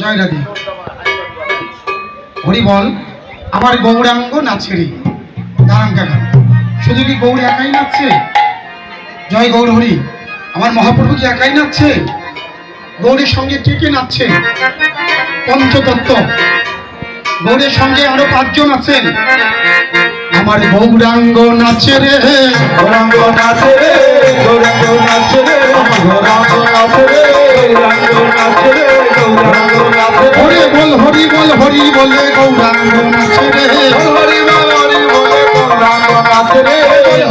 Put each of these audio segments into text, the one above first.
জয় রাধে হরি বল। আমার গৌরাঙ্গ নাচে রে। দাঁড়ান কাকা, শুধু কি গৌর একাই নাচছে? জয় গৌর হরি। আমার মহাপ্রভু কি একাই নাচছে? গৌরের সঙ্গে কে কে নাচছে? পঞ্চতত্ত্ব। গৌরের সঙ্গে আরো 5 জন আছেন। আমার গৌরাঙ্গ নাচে রে, গৌরাঙ্গ নাচে রে, গৌরাঙ্গ নাচে রে, গৌরাঙ্গ নাচে রে, গৌরাঙ্গ নাচে রে, গৌরাঙ্গ নাচে রে। হরি বল হরি বল হরি বলে গৌরাঙ্গ নাচে রে, হরি বল হরি বলে গৌরাঙ্গ নাচে রে,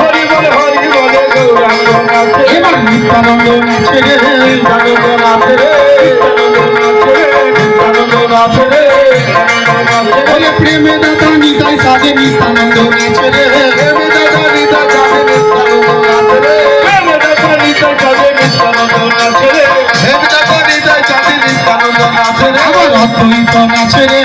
হরি বল হরি বলে গৌরাঙ্গ নাচে রে। এবার নিত্যানন্দ নাচে রে, নিত্যানন্দ নাচে রে, নিত্যানন্দ নাচে রে, নিত্যানন্দ নাচে রে। বলে প্রেমে দাদা নিতাই সাজে নিত্যানন্দ নাচে রে, প্রেমে দাদা নিতাই সাজে নিত্যানন্দ নাচে রে, প্রেমে দাদা নিতাই সাজে নিত্যানন্দ নাচে রে, প্রেমে দাদা নিতাই সাজে নিত্যানন্দ নাচে রে। আবার অদ্বৈত নাচে রে,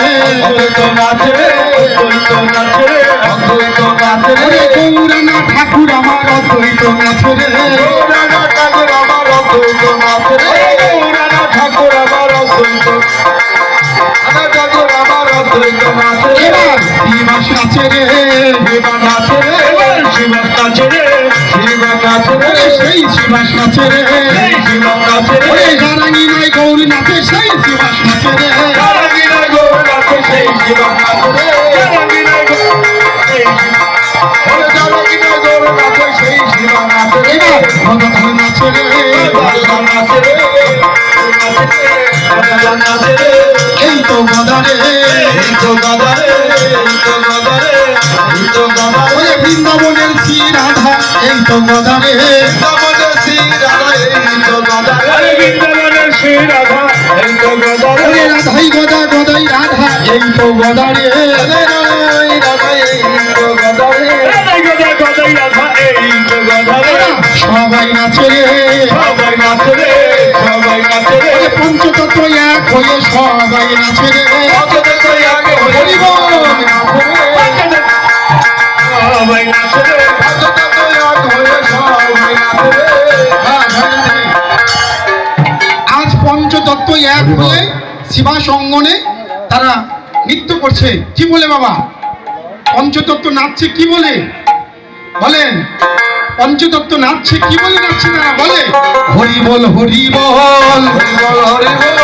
অদ্বৈত নাচে রে, অদ্বৈত নাচে রে, অদ্বৈত নাচে রে। গৌরানা ঠাকুর আমার অদ্বৈত নাচে রে, গৌরানা ঠাকুর আমার অদ্বৈত নাচে রে, গৌরানা ঠাকুর আমার অদ্বৈত, ঠাকুর আমার অদ্বৈত নাচে রে। এবার শ্রীবাস নাচে রে, শিবাস নাচে রে, শিবাস নাচে রে, শিবাস নাচে রে, সেই শ্রীবাস নাচে রে, শিবাস নাচে রে। ওরে জারাঙ্গি নয় গৌর নাচে সেই শ্রীবাস নাচে রে, জারাঙ্গিনা গৌর নাচে সেই শিবাস নাচে রে, জারাঙ্গিনা গৌর সেই ওরে জারাঙ্গিনা গৌর নাচে সেই শিবাস নাচে রে। এবার ভগবান নাচে রে, ভগবান নাচে রে, ভগবান নাচে রে। এই তো গদা রে, এই তো গদা রে, এই তো গদা রে, এই তো গদা রে। ওরে বৃন্দাবনের শ্রী রাধা এই তো গদা রে, বৃন্দাবনের শ্রী রাধা এই তো গদা রে, বৃন্দাবনের শ্রী রাধা এই তো গদা রে। ওরে রাধাই গদা গদাই রাধা এই তো গদা রে, রাধাই রাধা এই তো গদা রে, রাধাই গদা গদাই রাধা এই তো গদা রে। সবাই নাচে রে, সবাই নাচে রে, সবাই নাচে রে, ওরে পঞ্চতত্ত্ব এক হয়ে সবাই নাচে রে, অতত আগে হরি বল নাচে রে, সবাই নাচে রে, অতত আগে হয়ে সবাই নাচে রে। আজ পঞ্চতত্ত্ব এক হয়ে শিবাস অঙ্গনে তারা নৃত্য করছে। কি বলে বাবা? পঞ্চতত্ত্ব নাচছে কি বলে বলেন? পঞ্চতত্ত্ব নাচছে কি বলে নাচছে তারা? বলে হরি বল হরি বল, হরি বল হরি বল,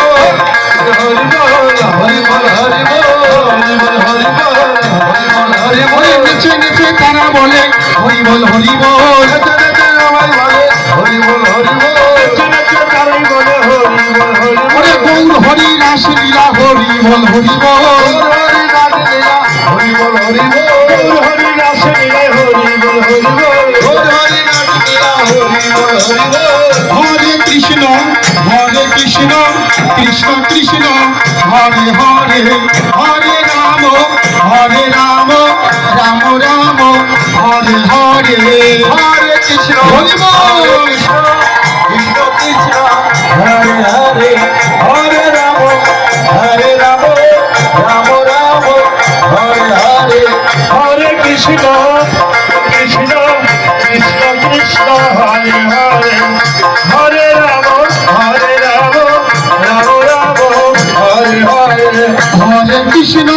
হরি বল হরি বল, হরি বল হরি বল, হরি বল হরি বল, হরি বল। ওরে নেচে নেচে তারা বলে হরি বল হরি বল, হরি বল হরি বল, তারাই বলে হরি বল হরি বল। ওরে গৌর হরি রাস লীলা হরি বল হরি বল, হরি রাস লীলা হরি বল হরি বল, হরি রাস লীলা হরি বল হরি বল, হরি রাস লীলা হরি বল হরি বল। হরে কৃষ্ণ কৃষ্ণ কৃষ্ণ হরে হরে, হরে রাম রাম রাম হরে হরে, হরে কৃষ্ণ হরি বল। কৃষ্ণ কৃষ্ণ কৃষ্ণ হরে হরে, হরে রাম রাম রাম হরে হরে, হরে কৃষ্ণ কৃষ্ণ কৃষ্ণ কৃষ্ণ হরে হরে, হরে রাম রাম রাম হরে হরে। হরে কৃষ্ণ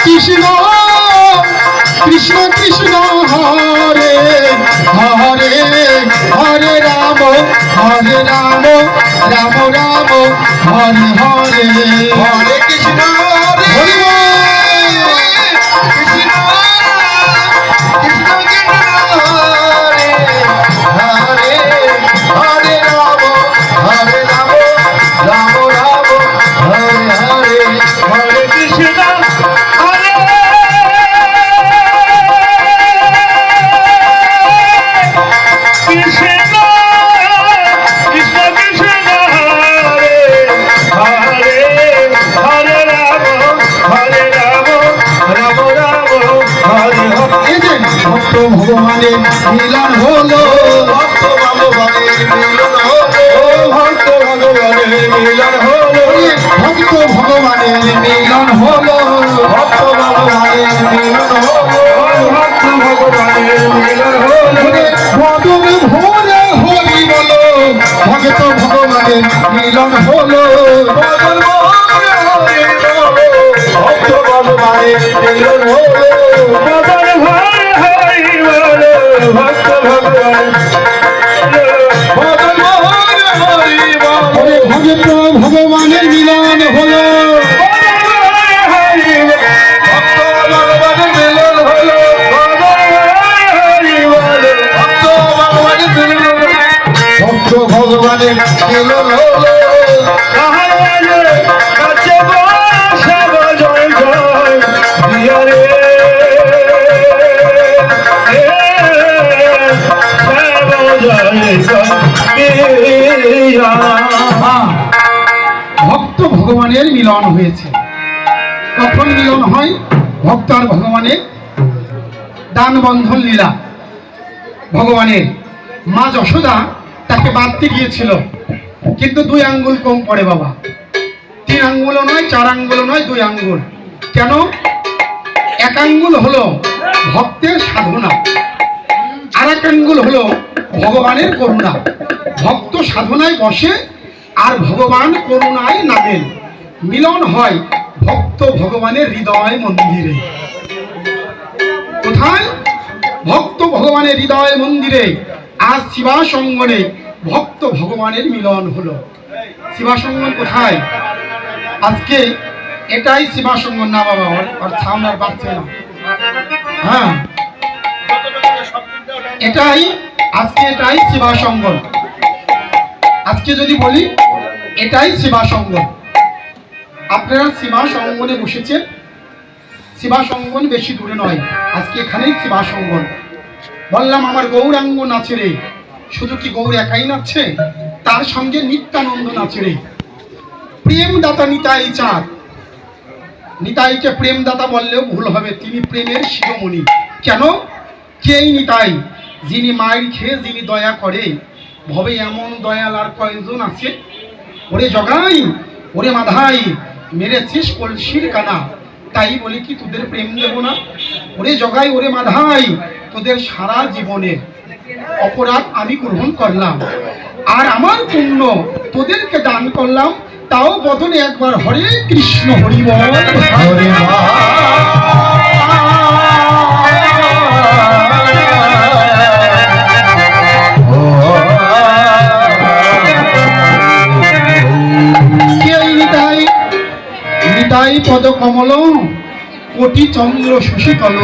কৃষ্ণ কৃষ্ণ কৃষ্ণ হরে হরে, হরে রাম রাম রাম হরে হরে, হরে কৃষ্ণ হরে হরি বল। কৃষ্ণ কৃষ্ণ কৃষ্ণ হরে হরে, হরে রাম রাম রাম হরে হরে, হরে কৃষ্ণ হরে কৃষ্ণ কৃষ্ণ কৃষ্ণ হরে হরে, ভগবানের মিলন হলো, ভক্ত ভগবানের মিলন হলো, ভক্ত ভগবানের মিলন হলো, ভক্ত ভগবানের মিলন হলো, ভক্ত ভগবানের মিলন হলো, ভক্ত ভগবানের মিলন হলো, মদন ভোরে হরি বলো, ভক্ত ভগবানের মিলন হলো, মদন মোহন হরি বলো, ভক্ত ভগবানের মিলন হলো, মদন মোহন হরি বলো, ভক্ত ভগবান, মদন মোহন হরি বলো, ভক্ত ভগবানের মিলন হলো, ভক্ত ভগবানের মিলন হলো, ভক্ত ভগবানের মিলন হলো, ভক্ত ভগবানের মিলন হলো, ভক্ত ভগবানের মিলন হয়েছে। কখন মিলন হয়? ভক্ত আর ভগবানের দান বন্ধন লীলা। ভগবানের মা যশোদা তাকে বাঁধতে গিয়েছিল, কিন্তু 2 আঙ্গুল কম পড়ে বাবা। 3 আঙ্গুলও নয়, 4 আঙ্গুলও নয়, 2 আঙ্গুল। কেন? 1 আঙ্গুল হলো ভক্তের সাধনা, আর 1 আঙ্গুল হলো ভগবানের করুণা। ভক্ত সাধনায় বসে আর ভগবান করুণায় নামেন। মিলন হয় ভক্ত ভগবানের হৃদয় মন্দিরে। কোথায়? ভক্ত ভগবানের হৃদয় মন্দিরে। আজ শিবাসঙ্গনে ভক্ত ভগবানের মিলন হলো। শিবাসঙ্গন কোথায়? আজকে এটাই শিবাসঙ্গন না বাবা, ওর সামনে আর বাড়ছে না। হ্যাঁ, এটাই আজকে, এটাই শিবাসঙ্গন। আজকে যদি বলি এটাই শিবাসঙ্গন। আপনারা শিবাসঙ্গনে বসেছেন। শিবাসঙ্গন বেশি দূরে নয়, আজকে এখানেই শিবাসঙ্গন। বললাম আমার গৌরাঙ্গ নাচে রে। শুধু কি গৌর একাই নাচছে? তার সঙ্গে নিত্যানন্দ নাচে রে। প্রেমদাতা নিতাই চাঁদ। নিতাইকে প্রেমদাতা বললেও ভুল হবে, তিনি প্রেমের শিরোমণি। কেন? কেই নিতাই? যিনি মায়ের খেয়ে যিনি দয়া করে। ভবে এমন দয়াল আর কয়জন আছে? ওরে জগাই, ওরে মাধাই, মেরেছিস কলসির কানা, তাই বলি কি তোদের প্রেম দেব না? ওরে জগাই, ওরে মাধাই, তোদের সারা জীবনের অপরাধ আমি গ্রহণ করলাম, আর আমার পুণ্য তোদেরকে দান করলাম। তাও বদনে একবার হরে কৃষ্ণ হরি বল, হরে নিতাই পদ কমল, কোটি চন্দ্র শশীতল,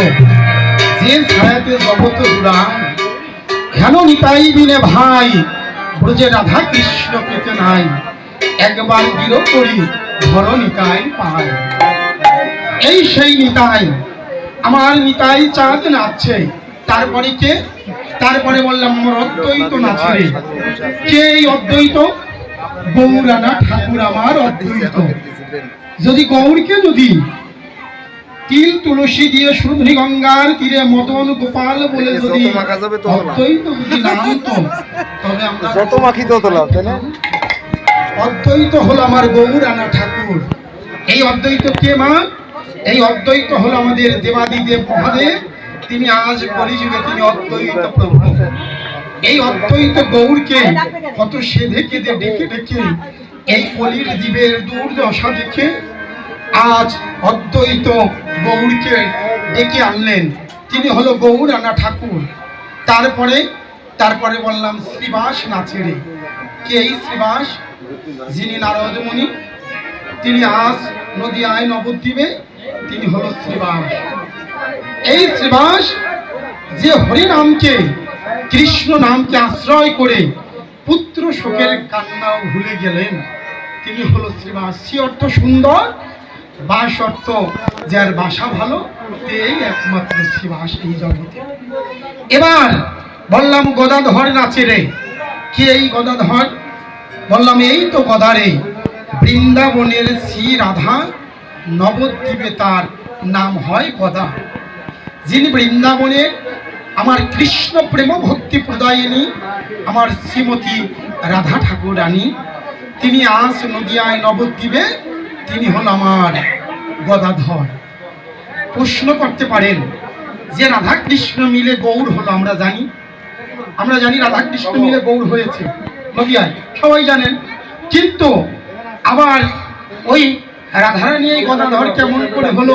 যে ছায়াতে জগত জুড়ান। কেন নিতাই বিনে ভাই, ব্রজে রাধা কৃষ্ণ পেতে নাই। একবার গির করি ধর নিতাই পায়। এই সেই নিতাই, আমার নিতাই চাঁদ নাচছে। তারপরে কে? তারপরে বললাম আমার অদ্বৈত নাচে। কে এই অদ্বৈত? গৌরানা ঠাকুর আমার অদ্বৈত। যদি গৌরকে যদি তিল তুলসী দিয়ে সুরধি গঙ্গার তীরে মদন গোপাল বলে যদি অদ্বৈত যদি নাম তো, তবে আমরা যত মাখি তত লাভ, তাই না? অদ্বৈত হলো আমার গৌরানা ঠাকুর। এই অদ্বৈত কে মা? এই অদ্বৈত হলো আমাদের দেবাদিদেব মহাদেব। তিনি আজ কলিযুগে তিনি অদ্বৈত প্রভু। এই অদ্বৈত গৌরকে কত সেধে কেঁদে ডেকে ডেকে এই কলির জীবের দুর্দশা দেখে আজ অদ্বৈত গৌরকে ডেকে আনলেন। তিনি হলো গৌরানা ঠাকুর। তারপরে বললাম শ্রীবাস নাচেরে। কে এই শ্রীবাস? যিনি নারদ মুনি, তিনি আজ নদিয়ায় নবদ্বীপে, তিনি হলো শ্রীবাস। এই শ্রীবাস যে হরি নামকে, কৃষ্ণ নামকে আশ্রয় করে পুত্র শোকের কান্নাও ভুলে গেলেন, তিনি হলো শ্রীবাস। শ্রী অর্থ সুন্দর, বাস অর্থ যার বাসা ভালো, এই একমাত্র শ্রীবাস এই জগতে। এবার বললাম গদাধর নাচে রে। কে এই গদাধর? বললাম এই তো গদারে। বৃন্দাবনের শ্রী রাধা, নবদ্বীপে তার নাম হয় গদা। যিনি বৃন্দাবনের আমার কৃষ্ণ প্রেম ভক্তি প্রদায়িনী আমার শ্রীমতী রাধা ঠাকুর রানী, তিনি আজ নদিয়ায় নবদ্বীপে, তিনি হল আমার গদাধর। প্রশ্ন করতে পারেন যে রাধা কৃষ্ণ মিলে গৌর হলো, আমরা জানি রাধা কৃষ্ণ মিলে গৌর হয়েছে নদিয়ায়, সবাই জানেন। কিন্তু আবার ওই রাধারানী এই গদাধর কেমন করে হলো,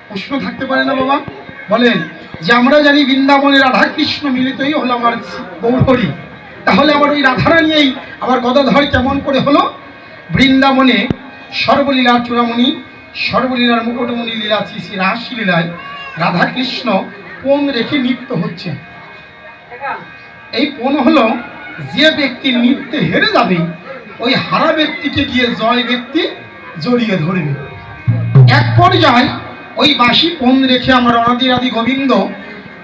প্রশ্ন থাকতে পারে না বাবা? বলেন যে আমরা জানি বৃন্দাবনে রাধা কৃষ্ণ মিলিতই হলো আমার গৌরহরি, তাহলে আবার ওই রাধারানী এই আবার গদাধর কেমন করে হলো? বৃন্দাবনে সর্বলীলার চূড়ামণি, সর্বলীলার মুকুটমণি লীলা, শ্রী শ্রী রাসলীলায় রাধা কৃষ্ণ পণ রেখে নৃত্য হচ্ছে। এই পণ হলো যে ব্যক্তি নৃত্যে হেরে যাবে, ওই হারা ব্যক্তিকে গিয়ে জয় ব্যক্তি জড়িয়ে ধরবে। এক পর্যায়ে ওই বাঁশি পণ রেখে আমার অনাদিরাদি গোবিন্দ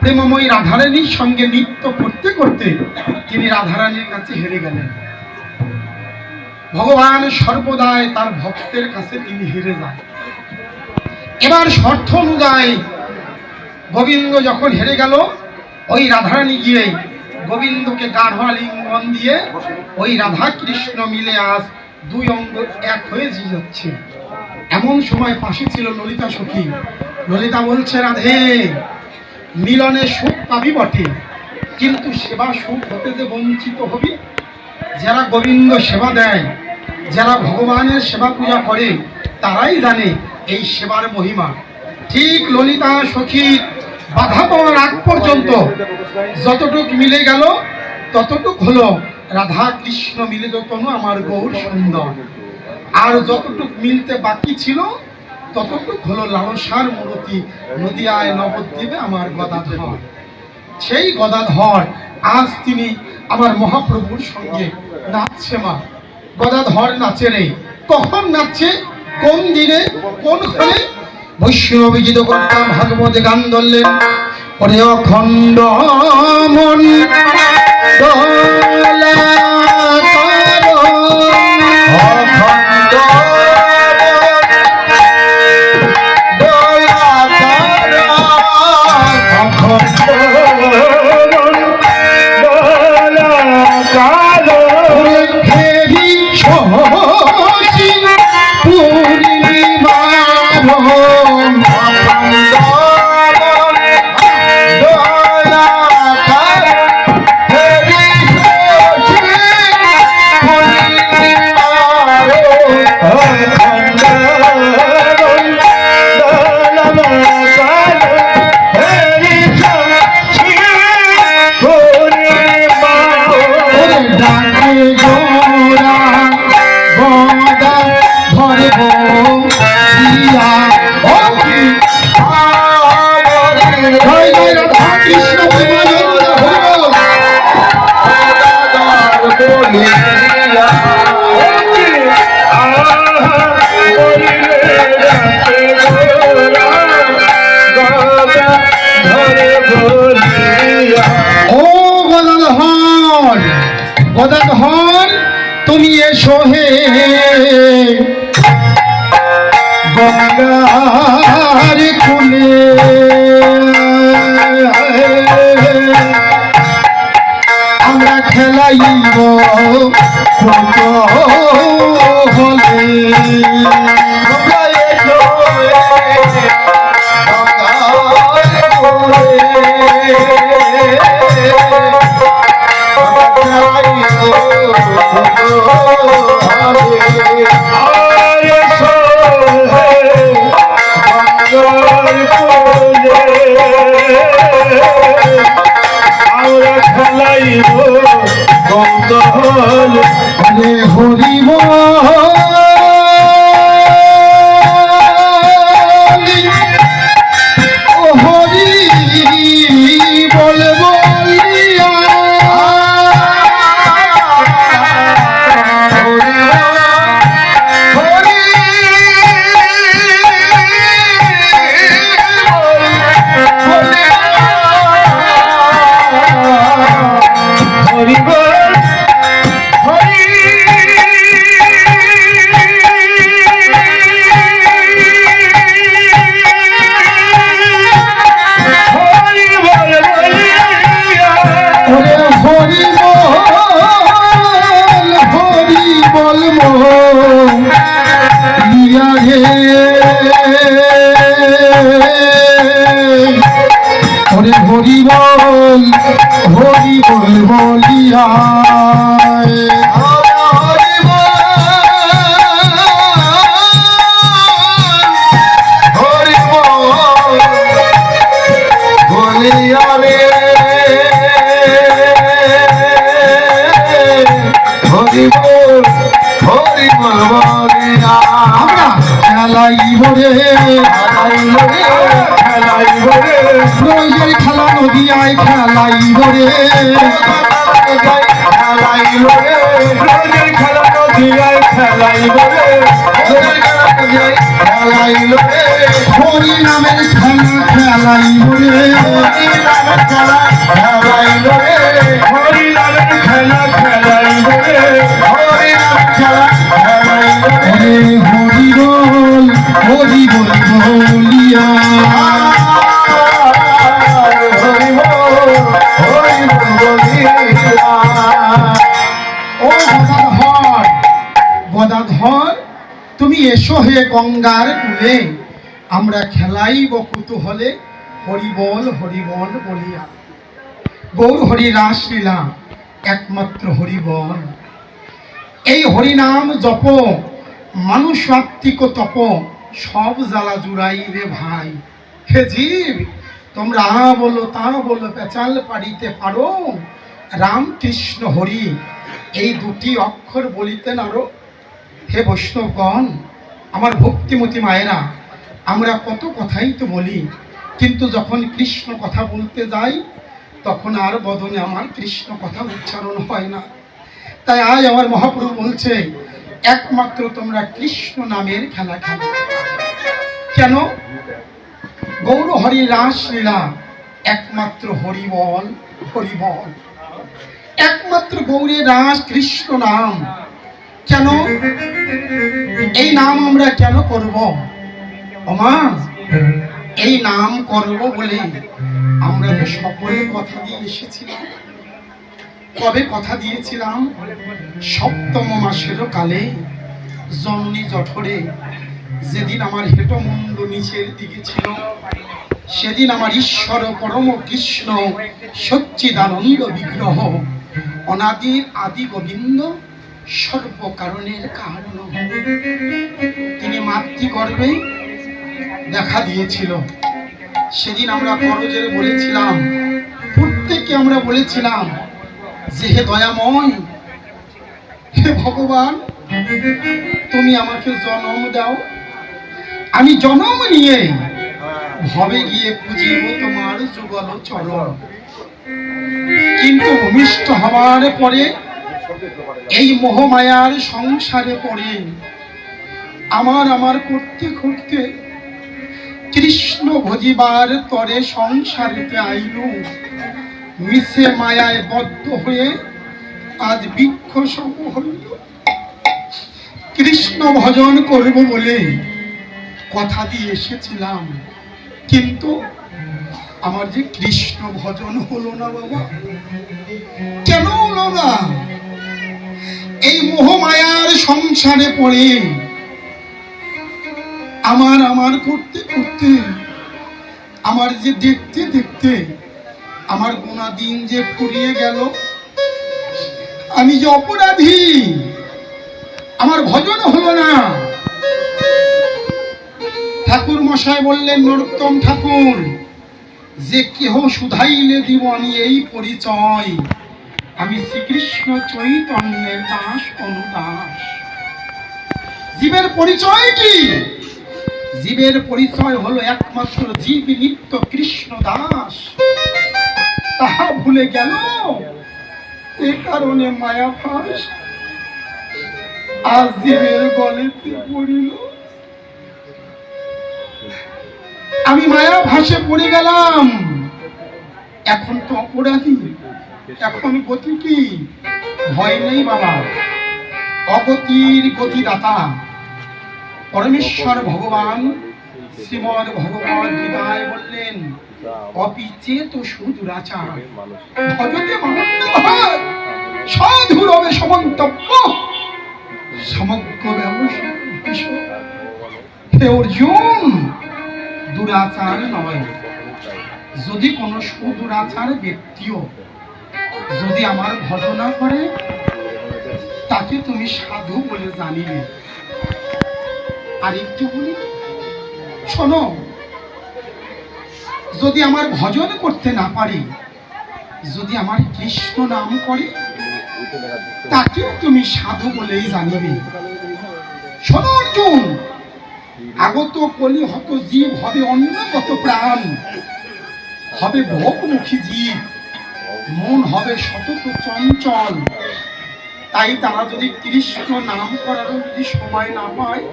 প্রেমময়ী রাধারানীর সঙ্গে নৃত্য করতে করতে তিনি রাধারানীর কাছে হেরে গেলেন। ভগবান সর্বদাই তার ভক্তের কাছে তিনি হেরে যায়। এবার শর্ত অনুযায়ী গোবিন্দ যখন হেরে গেল, ওই রাধারানী গিয়ে গোবিন্দকে গাঢ় আলিঙ্গন দিয়ে ওই রাধা কৃষ্ণ মিলে আজ দুই অঙ্গ এক হয়ে যাচ্ছে। এমন সময় পাশে ছিল ললিতা সখী। ললিতা বলছে, রাধে, মিলনে সুখ পাবি বটে, কিন্তু সেবা সুখ হতে যে বঞ্চিত হবি। যারা গোবিন্দ সেবা দেয়, যারা ভগবানের সেবা পূজা করে, তারাই জানে এই সেবার মহিমা। ঠিক ললিতা সখীর বাধা পাওয়ার আগ পর্যন্ত যতটুক মিলে গেল ততটুক হলো রাধা কৃষ্ণ মিলিত তনু আমার গৌর সুন্দর। আর যতটুক মিলতে বাকি ছিল ততটুক হলো লালসার মূর্তি নদিয়ায় নবদ্বীপে আমার গদাধর। সেই গদাধর আজ তিনি আমার মহাপ্রভুর সঙ্গে নাচছে। মা, গদাধর নাচে রে, কখন নাচছে, কোন দিনে, কোন ক্ষণে? বৈষ্ণব গীত কর্তা ভাগবত গান ধরলেন, ওরে অখণ্ড মন দোলা করো, অখণ্ড দোলা করো, অখণ্ড দোলা করো, হেরি শশী পূর্ণিমা গদাধর, তুমি এসো হে গঙ্গার কুলে, আমরা খেলাইব হলে। হরিব ওরে হরি বল বলিয়া আমরা খেলাইব রে রোজের খেলা নদিয়ায় খেলাইব রে হরি নামের খেলা খেলাইব রে হরি বল বলিয়া ও গদাধর, তুমি এসো হে গঙ্গার কূলে, আমরা খেলাইব কুতূহলে হরিবল বলিয়া। গৌর হরি রাসলীলা একমাত্র হরিবল। এই হরিনাম জপ মানুষ আত্মিক তপ সব জ্বালা জুড়াইবে ভাই। হে জীব, তোমরা বলো তা বলো, পেঁচাল পাড়িতে পারো রাম কৃষ্ণ হরি এই দুটি অক্ষর বলিতেন আরো। হে বৈষ্ণবগণ, আমার ভক্তিমতী মায়েরা, আমরা কত কথাই তো বলি, কিন্তু যখন কৃষ্ণ কথা বলতে যাই তখন আর বদনে আমার কৃষ্ণ কথা উচ্চারণ হয় না। তাই আজ আমার মহাপ্রভু বলছে, একমাত্র তোমরা কৃষ্ণ নামের খেলা খেলো। কেন? গৌর হরি রাসলীলা একমাত্র হরিবল। একমাত্র গৌরের রাস কৃষ্ণ নাম। কেন এই নাম আমরা কেন করব? ওমা, এই নাম করব বলে আমরা যে সকলে কথা দিয়ে এসেছিলাম। কবে কথা দিয়েছিলাম? সপ্তম মাসের কালে জননী জঠরে, যেদিন আমার হেটমুণ্ড নিচের দিকে ছিল, সেদিন আমার ঈশ্বর পরম কৃষ্ণ সচ্চিদানন্দ বিগ্রহ অনাদির আদি গোবিন্দ সর্বকারণের কারণ তিনি মাতৃগর্ভে দেখা দিয়েছিল। সেদিন আমরা করজোরে বলেছিলাম, প্রত্যেককে আমরা বলেছিলাম যে হে দয়াময়, হে ভগবান, তুমি আমাকে জন্ম দাও, আমি জন্ম নিয়ে ভবে গিয়ে পুজিব তোমার যুগল চরণ। কিন্তু ভূমিষ্ঠ হওয়ার পরে এই মোহমায়ার সংসারে পড়ে আমার করতে করতে কৃষ্ণ ভজিবার তরে সংসারেতে আইলু, মিশে মায়ায় বদ্ধ হয়ে আজ বৃক্ষ সম হইল। কৃষ্ণ ভজন করব বলে কথা দিয়ে এসেছিলাম, কিন্তু আমার যে কৃষ্ণ ভজন হলো না বাবা। কেন হলো না? এই মোহমায়ার সংসারে পড়ে আমার করতে করতে আমার যে দেখতে দেখতে আমার গোনা দিন যে ফুরিয়ে গেল। আমি যে অপরাধী, আমার ভজন হলো না। ঠাকুর মশাই বললেন, নরোত্তম ঠাকুর, যে কেহ শুধাইলে দিব আমি এই পরিচয়, আমি শ্রীকৃষ্ণ চৈতন্যের দাস অনুদাস। জীবের পরিচয় কি? জীবের পরিচয় হলো একমাত্র জীব নিত্য কৃষ্ণ দাস। তাহা ভুলে গেল, এ কারণে মায়া ফাঁস আজ জীবের গলেতে পড়িল। আমি মায়া ভাসে পড়ে গেলাম। এখন তো অপরাধী, এখন গতি কি? ভয় নেই বাবা। অগতির গতিদাতা পরমেশ্বর ভগবান শ্রীমদ ভগবদ গীতায় বললেন, অপিচেত সুদুরাচার ভজতে মানন্যভাব সাধু রবে সমন্তব্য সমগ্র ব্যবসা। হে অর্জুন, দুরাচার নয়, যদি কোনো সুদুরাচার ব্যক্তিও যদি আমার ভজনা করে তাকে তুমি সাধু বলে জানিবে। আর একটু বলি শোনো, যদি আমার ভজন করতে না পারি, যদি আমার কৃষ্ণ নাম করে তাকেও তুমি সাধু বলেই জানিবে। শোনো অর্জুন, আগত কলি হত জীব হবে অন্যগত প্রাণ, হবে ভোগমুখী জীব, মন হবে সতত চঞ্চল। তাই তারা যদি কৃষ্ণ নাম করার যদি সময় না পায়,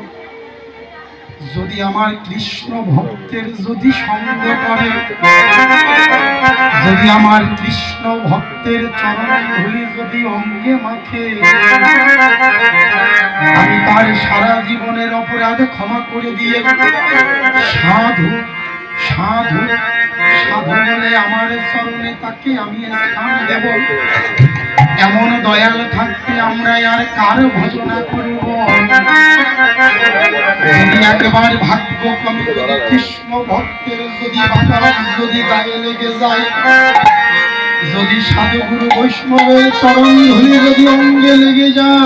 যদি আমার কৃষ্ণ ভক্তের যদি সঙ্গ করে, যদি আমার কৃষ্ণ ভক্তের চরণ ধুলি যদি অঙ্গে মাখে, আমি তার সারা জীবনের অপরাধ ক্ষমা করে দিয়ে সাধু সাধু সাধু বলে আমার চরণে তাকে আমি স্থান দেব। এমন দয়াল থাকতে আমরা আর কার ভজনা করব? যদি একবার ভাগ্য কমে যদি কৃষ্ণ ভক্তের যদি বাতাস যদি গায়ে লেগে যায়, যদি সাধুগুরু বৈষ্ণবের চরণ ধুলি যদি অঙ্গে লেগে যায়,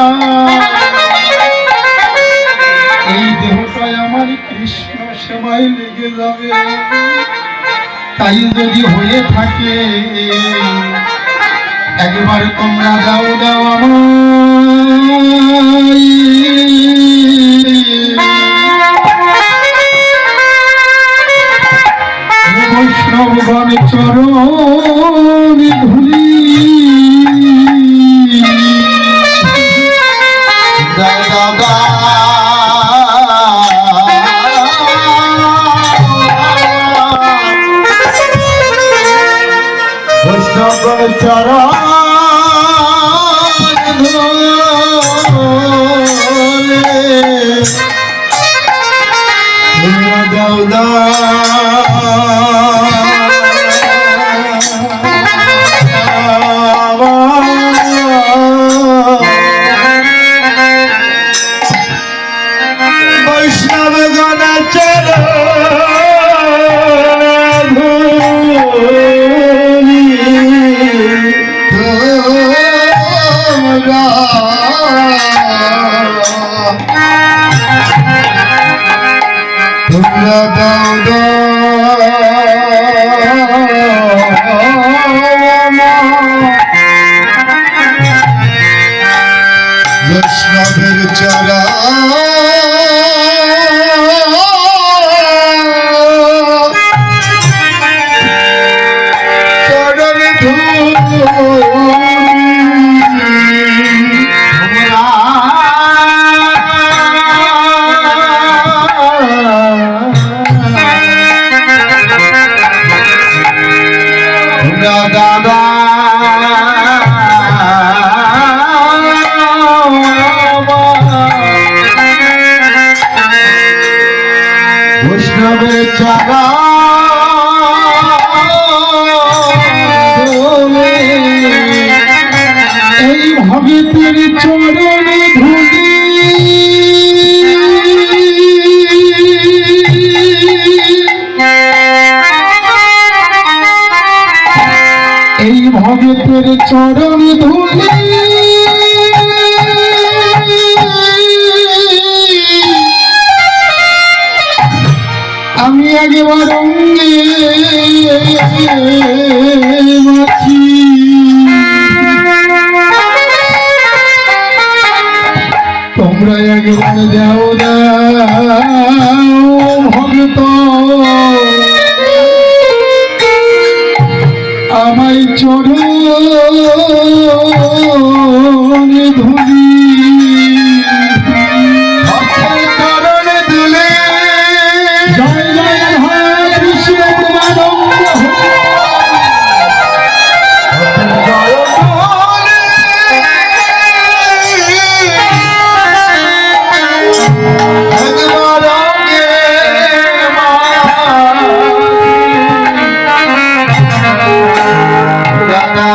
এই দেহটাই আমার কৃষ্ণ সেবায় লেগে যাবে। তাই যদি হয়ে থাকে একবার তোমরা দাও দাও আমায় বৈষ্ণবগণ চরণ ধুলি। বৈষ্ণব চরণ বৈষ্ণব গণ বৈষ্ণবের চরণ দাদা বৈষ্ণবের চরণ এই ভগতের চরণে ধুলি এই ভগতের চরণ ধুলি আমি একবার অঙ্গে মাখি। তোমরা একবার দাও দাও ভক্ত আমায় চরণ ধুলি। চরণ দুলে জয় জয় রাধা কৃষ্ণ প্রেমানন্দ একবার অঙ্গে দাদা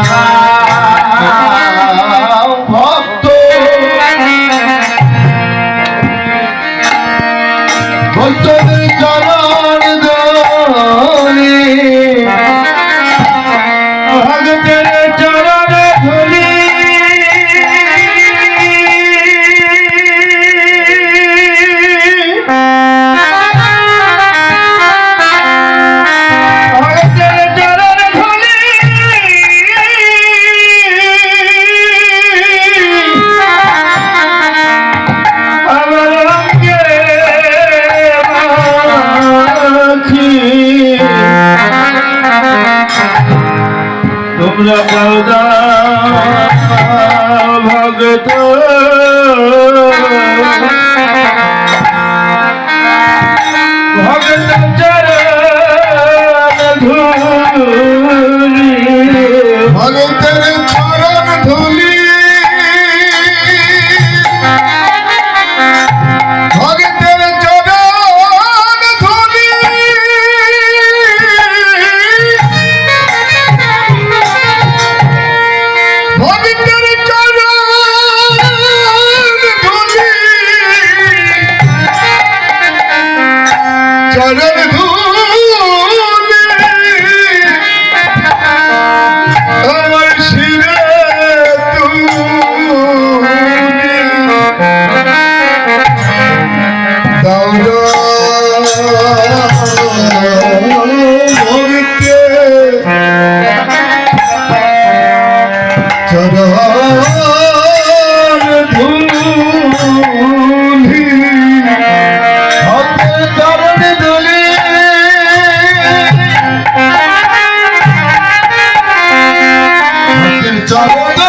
চরণে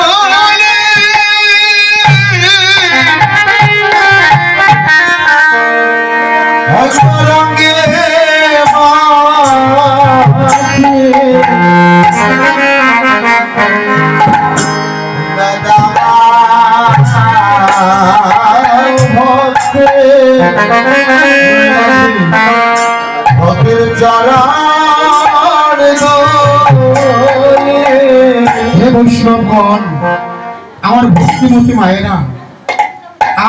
অঙ্গে ভক্তের চরণ হে বৈষ্ণবগণ, আমার ভক্তিমতী মায়েরা,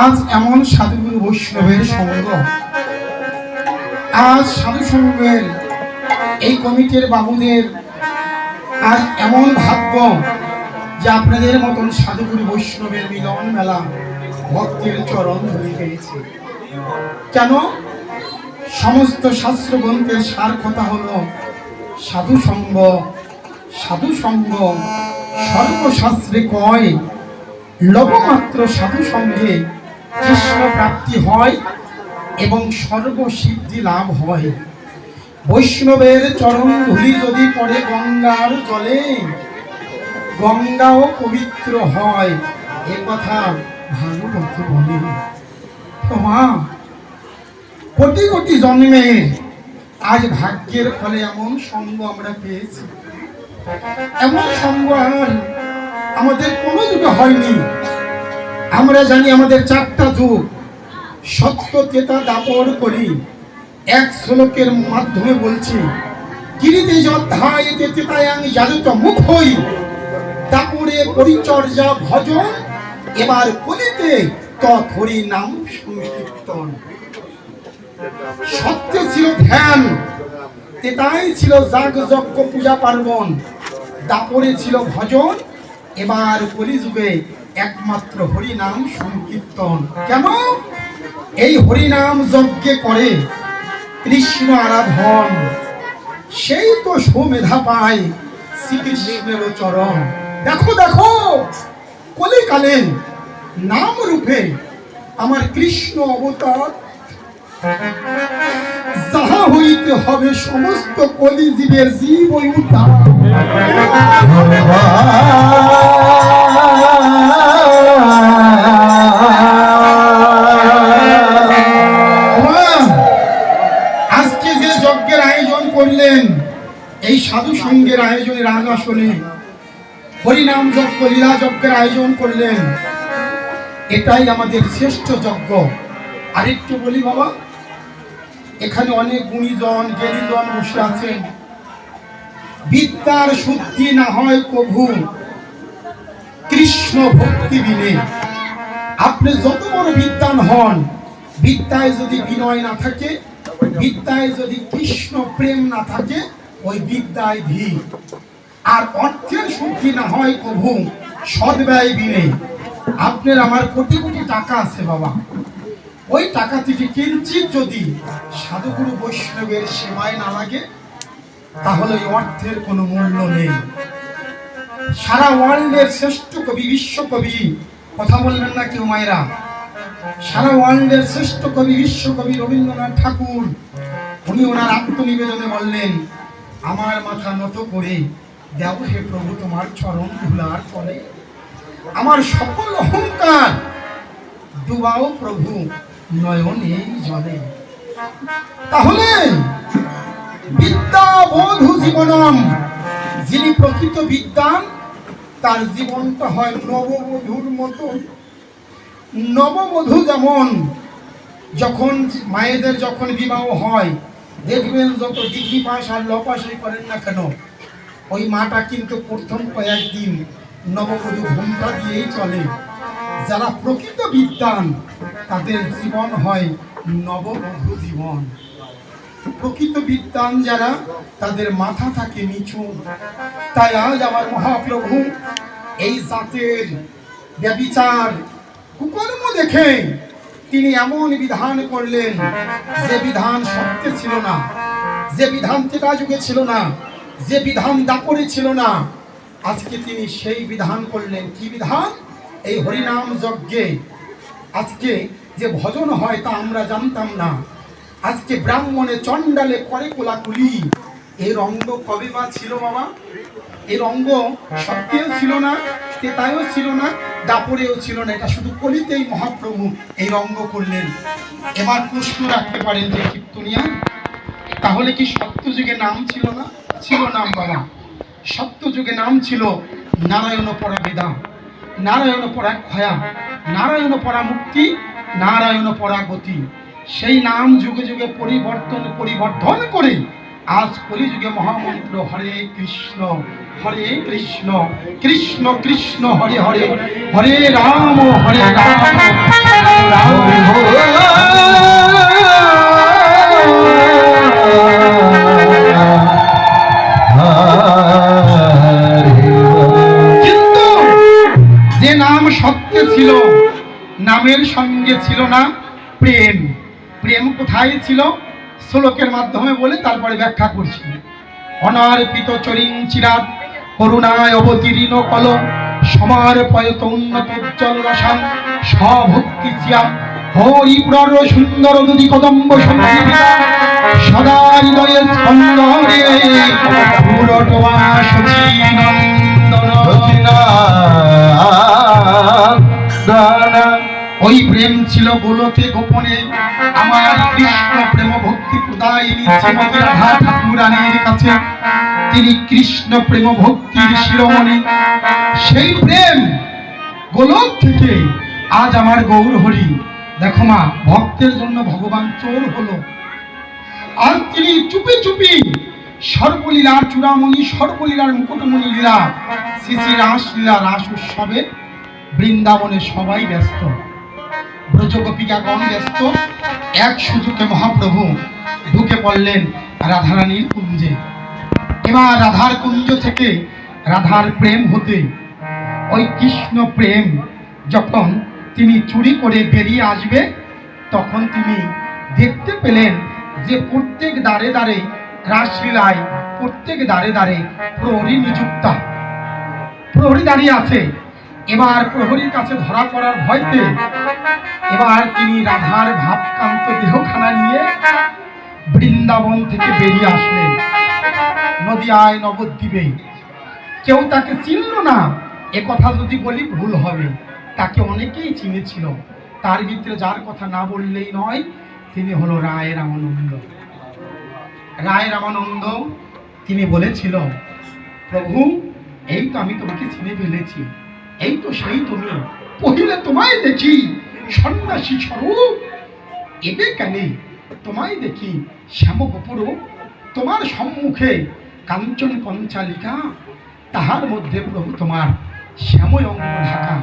আজ এমন সাধুগুরু বৈষ্ণবের সঙ্গ, আজ সাধু সঙ্গের এই কমিটির বাবুদের আজ এমন ভাগ্য যে আপনাদের মতন সাধুগুরু বৈষ্ণবের মিলন মেলা ভক্তের চরণ ধরে পেয়েছে। কেন? সমস্ত শাস্ত্র গ্রন্থের সার কথা হলো সাধু সঙ্গ। সাধু সঙ্গ সর্বশাস্ত্রে কয়, লবমাত্র সাধু সঙ্গে কৃষ্ণ প্রাপ্তি হয় এবং সর্বসিদ্ধি লাভ হয়। বৈষ্ণবের চরণ ধুলি যদি পড়ে গঙ্গার জলে, গঙ্গাও পবিত্র হয়, এ কথা ভাগবত বলে। তো মা, কোটি কোটি জন্মের আজ ভাগ্যের ফলে এমন সঙ্গ আমরা পেয়েছি। এমন সঙ্গ আর আমাদের কোনো যুগে হয়নি। আমরা জানি আমাদের 4টা যুগ, সত্য, ত্রেতা, দাপর, কলি। এক শ্লোকের মাধ্যমে বলছি, গিরিতে অধ্যায় ত্রেতায়াং যাজত মুখ হই, দাপরে পরিচর্যা ভজন, এবার কলিতে তৎহরি নাম সংকীর্তন। সত্য ছিল ধ্যান, তেতাই ছিল যাগ যজ্ঞ পূজা পার্বণ, দাপরে ছিল ভজন, এবার কলিযুগে একমাত্র হরি নাম সংকীর্তন। কেন? এই হরি নাম যজ্ঞে করে কৃষ্ণ আরাধন, সেই তো সুমেধা পায় শ্রীকৃষ্ণের চরণ। দেখো দেখো, কলিকালে নাম রূপে আমার কৃষ্ণ অবতার, যাহা হইতে হবে সমস্ত কলি জীবের জীব উদ্ধার। আজকে যে যজ্ঞের আয়োজন করলেন, এই সাধু সঙ্গের আয়োজনের আসনে হরিনাম যজ্ঞ, লীলা যজ্ঞের আয়োজন করলেন, এটাই আমাদের শ্রেষ্ঠ যজ্ঞ। আরেকটু বলি বাবা, এখানে অনেক গুণীজন জ্ঞানীজন বসে আছেন। বিদ্যার শুদ্ধি না হয় প্রভু কৃষ্ণ ভক্তি বিনে। আপনি যত বড় বিদ্বান হন, বিদ্যায় যদি বিনয় না থাকে, বিদ্যায় যদি কৃষ্ণ প্রেম না থাকে, ওই বিদ্যায় ধী। আর অর্থের শুদ্ধি না হয় প্রভু সদ্ব্যয় বিনে। আপনার আমার কোটি কোটি টাকা আছে বাবা, ওই টাকা থেকে কিঞ্চিত যদি সাধুগুরু বৈষ্ণবের সেবায় না লাগে, তাহলে ওই অর্থের কোনো মূল্য নেই। সারা ওয়ার্ল্ডের শ্রেষ্ঠ কবি, বিশ্বকবি, কথা বলবেন না কেউ মায়েরা, সারা ওয়ার্ল্ডের শ্রেষ্ঠ কবি, বিশ্বকবি রবীন্দ্রনাথ ঠাকুর, উনি ওনার আত্মনিবেদনে বললেন, আমার মাথা নত করে দেও হে প্রভু তোমার চরণ ধুলার তলে, আমার সকল অহংকার ডুবাও প্রভু নয়নে জলে। তাহলে বিদ্যা বধূ জীবনম, যিনি প্রকৃত বিদ্বান, তার জীবনটা হয় নববধূর মতো। নববধূ যেমন যখন মায়েদের যখন বিবাহ হয়, দেখবেন যত ডিগ্রি পাস আর ল পাসই করেন না কেন, ওই মাটা কিন্তু প্রথম কয়েকদিন নববধূ ঘুমটা দিয়েই চলে। যারা প্রকৃত বিদ্বান, তাদের জীবন হয় নববধূ জীবন। প্রকৃত বিদ্বান যারা, তাদের মাথা থাকে নিচু। তাই আজ আমার মহাপ্রভু এই জাতের ব্যভিচার কুকর্ম দেখে তিনি এমন বিধান করলেন, যে বিধান সত্যে ছিল না, যে বিধান ত্রেতা যুগে ছিল না, যে বিধান দাপরে ছিল না, আজকে তিনি সেই বিধান করলেন। কি বিধান? এই হরিনাম যজ্ঞে আজকে যে ভজন হয় তা আমরা জানতাম না। আজকে ব্রাহ্মণে চণ্ডালে করে কোলাকুলি, এই রঙ্গ কবে বা ছিল বাবা? এই রঙ্গ সত্যিও ছিল না, তেতায়ও ছিল না, দাপরেও ছিল না। এটা শুধু কলিতেই মহাপ্রভু এই রঙ্গ করলেন। এবার প্রশ্ন রাখতে পারেন যে কীর্তনিয়া, তাহলে কি সত্যযুগে নাম ছিল না? ছিল নাম বাবা। সত্যযুগে নাম ছিল নারায়ণ পরা বেদা, নারায়ণ পরা ক্ষয়া, নারায়ণ পরা মুক্তি, নারায়ণ পরা গতি। সেই নাম যুগে যুগে পরিবর্ধন করে আজ কলিযুগে মহামন্ত্র হরে কৃষ্ণ কৃষ্ণ কৃষ্ণ হরে হরে, হরে রাম রাম কিন্তু যে নাম সত্য ছিল, নামের সঙ্গে ছিল না প্রেম। প্রেম কোথায় ছিল? শ্লোকের মাধ্যমে বলে তারপরে ব্যাখ্যা করছি। অনার্পিত চরিং চিরাত করুণায় অবতীর্ণ কল সমার্পয়ত উন্নত উজ্জ্বল রসান স্বভক্তি চিয়াম হরিপুর সুন্দর নদী কদম্ব সঞ্জীবিতা সদা হৃদয়ে স্পন্দনে পুরটোয়া ওই প্রেম ছিল গোলকে গোপনে আমার কৃষ্ণ প্রেম ভক্তি প্রদায়িনী শ্রীমতী রাধা ঠাকুরানীর কাছে। তিনি কৃষ্ণ প্রেম ভক্তির শিরোমণি। সেই প্রেম গোলক থেকে আজ আমার গৌর হরি, দেখো মা, ভক্তের জন্য ভগবান চোর হলো। আর তিনি চুপি চুপি সর্বলীলার চূড়ামণি, সর্বলীলার মুকুটমণি লীলা, শ্রী রাসলীলা রাস উৎসবে বৃন্দাবনে সবাই ব্যস্ত, ব্রজগোপিকাগণ ব্যস্ত। এক সুযোগে মহাপ্রভু ঢুকে পড়লেন রাধারানীর কুঞ্জে। এবার রাধার কুঞ্জ থেকে রাধার প্রেম হতে ওই কৃষ্ণ প্রেম যখন তিনি চুরি করে বেরিয়ে আসবে, তখন তিনি দেখতে পেলেন যে প্রত্যেক দ্বারে দ্বারে রাসলীলায় প্রত্যেক দ্বারে দ্বারে প্রহরী নিযুক্তা, প্রহরী দাঁড়িয়ে আছে। এবার প্রহরীর কাছে ধরা পড়ার ভয়তে এবার তিনি রাধার ভাবকান্ত দেহখানা নিয়ে বৃন্দাবন থেকে বেরিয়ে আসলেন নদিয়ায় নবদ্বীপে। কেউ তাকে চিনল না, এ কথা যদি বলি ভুল হবে। তাকে অনেকেই চিনেছিল, তার ভিতরে যার কথা না বললেই নয়, তিনি হলো রায় রামানন্দ। রায় রামানন্দ তিনি বলেছিল, প্রভু এই তো আমি তোমাকে চিনে ফেলেছি, এই তো সেই তুমি, পহিলে তোমায় দেখি সন্ন্যাসী স্বরূপ, এবে কেন তোমায় দেখি শ্যাম বপুরূপ। তোমার সম্মুখে কাঞ্চন পঞ্চালিকা, তাহার মধ্যে প্রভু তোমার শ্যাময় অঙ্গ ঢাকা।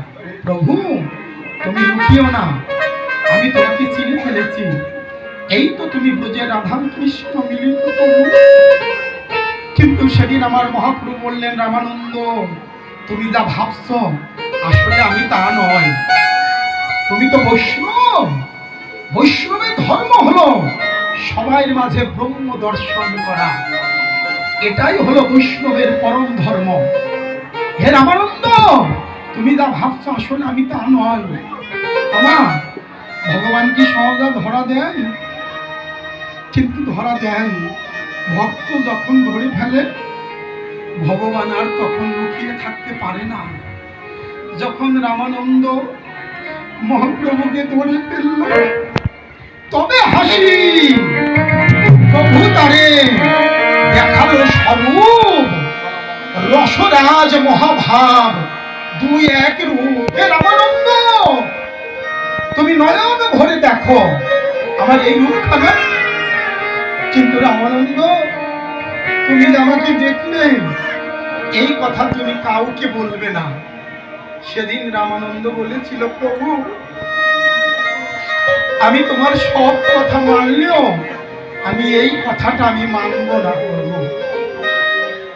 প্রভু তুমি লুকিও না, আমি তোমাকে চিনে ফেলেছি, এই তো তুমি ব্রজের রাধা কৃষ্ণ মিলিত তনু। কিন্তু সেদিন আমার মহাপ্রভু বললেন, রামানন্দ তুমি যা ভাবছ আসলে আমি তা নয়। তুমি তো বৈষ্ণব, বৈষ্ণবের ধর্ম হলো সবার মাঝে ব্রহ্ম দর্শন করা, এটাই হলো বৈষ্ণবের পরম ধর্ম। হে রামানন্দ তুমি যা ভাবছ আসলে আমি তা নয়। আমার ভগবান কি সহজে ধরা দেয়? কিন্তু ধরা দেয়, ভক্ত যখন ধরে ফেলে ভগবান আর তখন লুকিয়ে থাকতে পারে না। যখন রামানন্দ মহাপ্রভুকে ধরে ফেলল, তবে হাসি প্রভু তারে দেখালো স্বরূপ রসরাজ মহাভাব, দুই এক রূপ। হে রামানন্দ তুমি নয়ন ভরে দেখো আমার এই রূপখানা। কিন্তু রামানন্দ তুমি আমাকে দেখলে এই কথা তুমি কাউকে বলবে না। সেদিন রামানন্দ বলেছিল, প্রভু আমি তোমার সব কথা মানলেও আমি এই কথাটা আমি মানব না। প্রভু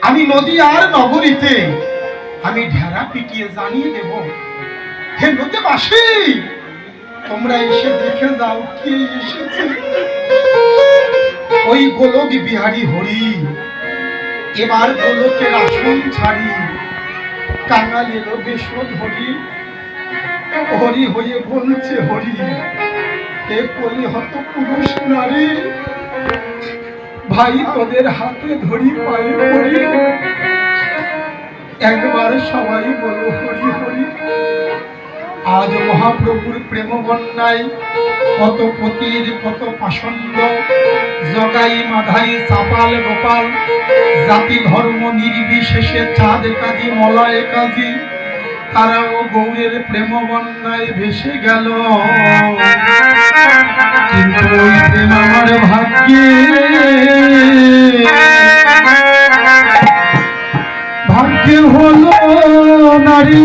আমি নদিয়ার নগরীতে আমি ঢেরা পিটিয়ে জানিয়ে দেব, হে নদীবাসী তোমরা এসে দেখে যাও কি এসেছে। ওই গোলক বিহারী হরি এবার গোলকের আসন ছাড়ি কাঙাল এলো বেশ ধরি, হরি হয়ে বলছে হরি, হে কলি হত পুরুষ নারী ভাই তোদের হাতে ধরি পায়ে পড়ি, একবার সবাই বলো হরি হরি। আজ মহাপ্রভুর প্রেম বন্যায় কত পতির কত পাষণ্ড, জগাই মাধাই চাপাল গোপাল, জাতি ধর্ম নির্বিশেষে চাঁদ কাজী মলয় কাজী, তারাও গৌরের প্রেম বন্যায় ভেসে গেল। কিন্তু ওই প্রেম আমার ভাগ্যে ভাগ্যে হলো নারী।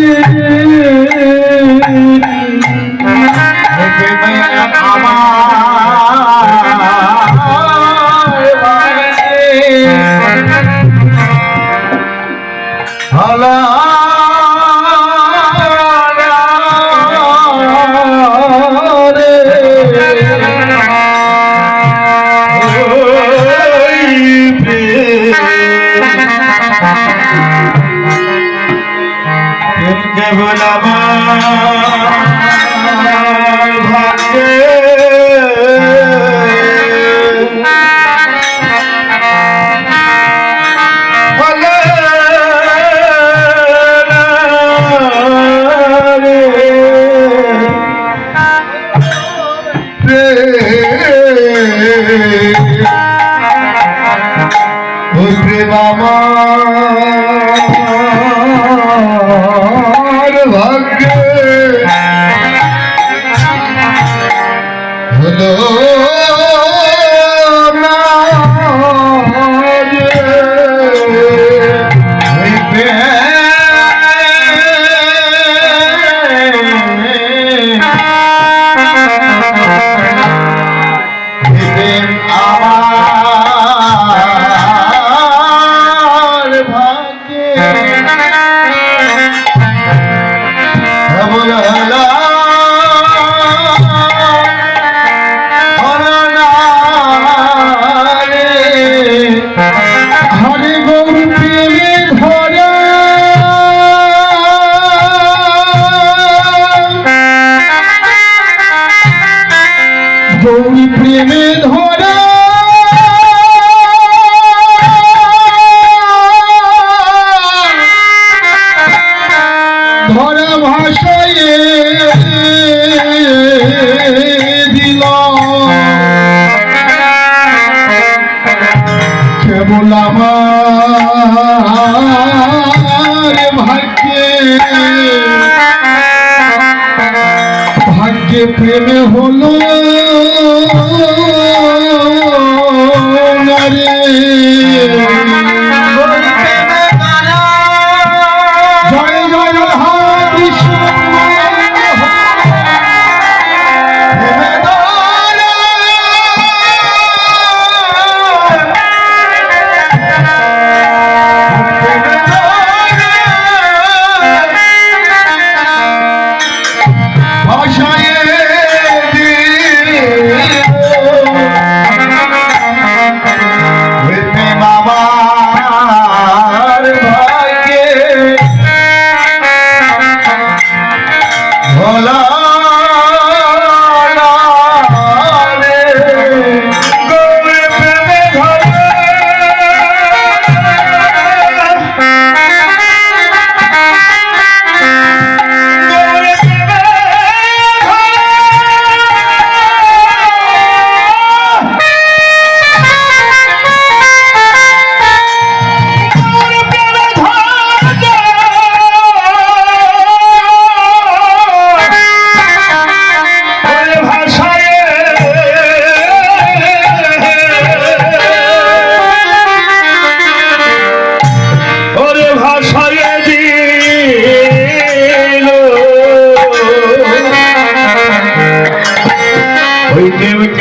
কেবল আমার ভাগ্যে প্রেম আমার ভাগ্যে হলো না যে ওই প্রেম আমার ভাগ্যে হরে গৌর প্রেমে ধরা গৌরী প্রেমে ধরা ধরা ভাষায় দিল কেবল আমার ভাগ্যে ভাগ্যে প্রেমে হলো না রে। জয় জয় রাধা কৃষ্ণ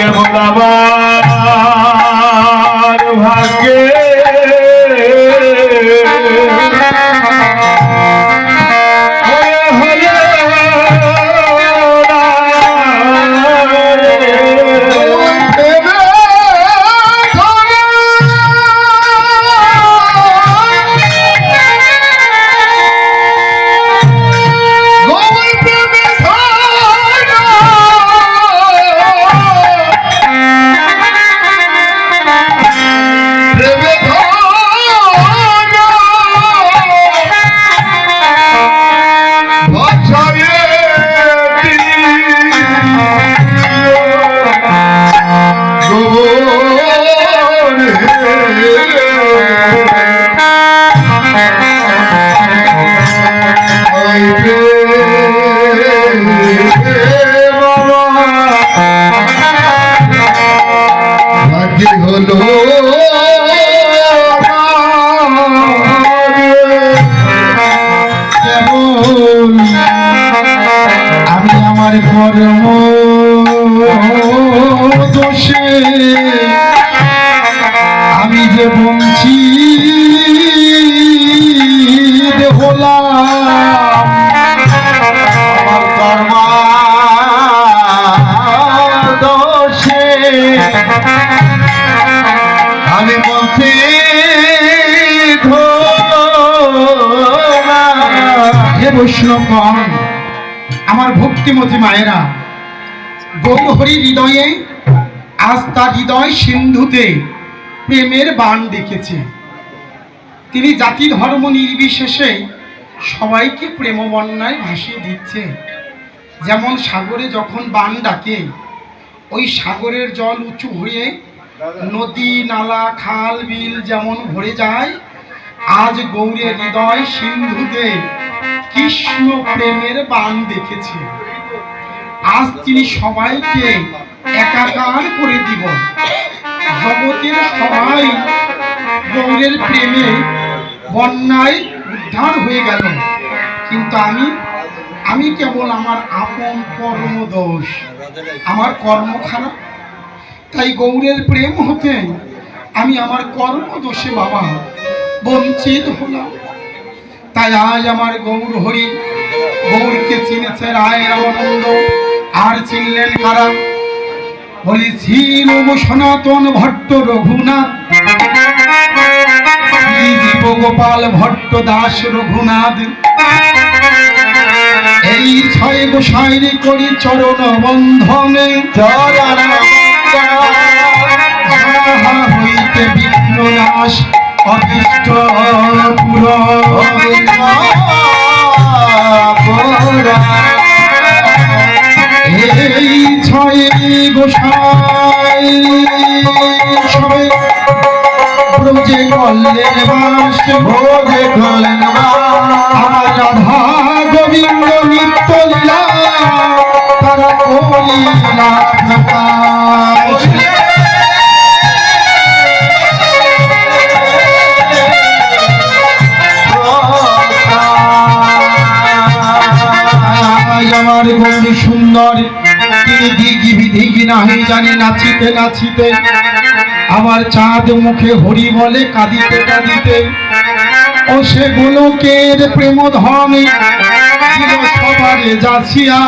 কেবল আমার ভাগ্যে বৈষ্ণবগণ, আমার ভক্তিমতী মায়েরা, গৌরহরি হৃদয়ে আজ তার হৃদয় সিন্ধুতে প্রেমের বাণ দেখেছে। তিনি জাতি ধর্ম নির্বিশেষে সবাইকে প্রেম বন্যায় ভাসিয়ে দিচ্ছে। যেমন সাগরে যখন বাণ ডাকে, ওই সাগরের জল উঁচু হয়ে নদী নালা খাল বিল যেমন ভরে যায়, আজ গৌরের হৃদয় সিন্ধুতে কৃষ্ণ প্রেমের বাণ দেখেছে। আজ তিনি সবাইকে একাকার করে দিব। জগতের সবাই গৌরের প্রেমে বন্যায় উদ্ধার হয়ে গেল, কিন্তু আমি কেবল আমার আপন কর্মদোষ, আমার কর্ম খারাপ, তাই গৌরের প্রেম হতে আমি আমার কর্মদোষে বাবা বঞ্চিত হলাম। তাই আজ আমার গৌর হরি, গৌরকে চিনেছে রায় রামানন্দ, আর চিনলেন কারা? বলি ছিল সনাতন ভট্ট রঘুনাথ, শ্রী গোপাল ভট্ট দাস রঘুনাথ, এই ছয় গোসাইর করি চরণ বন্ধনে, যাহা হইতে বিঘ্ন নাশ অভীষ্ট পূরণ। এই ছয় গোসাই সবাই ব্রজে করলেন বাস, ব্রজে করলেন বাস, রাধা গোবিন্দ নিত্য লীলা তারা করিলা প্রকাশ। আমার গৌরী সুন্দর, তিনি দিঘি বিধিঘি নাহি জানি নাচিতে নাচিতে, আবার চাঁদ মুখে হরি বলে কাঁদিতে কাঁদিতে, ও সে গোলকের প্রেম ধনে ছিল সবারে যাচিয়া,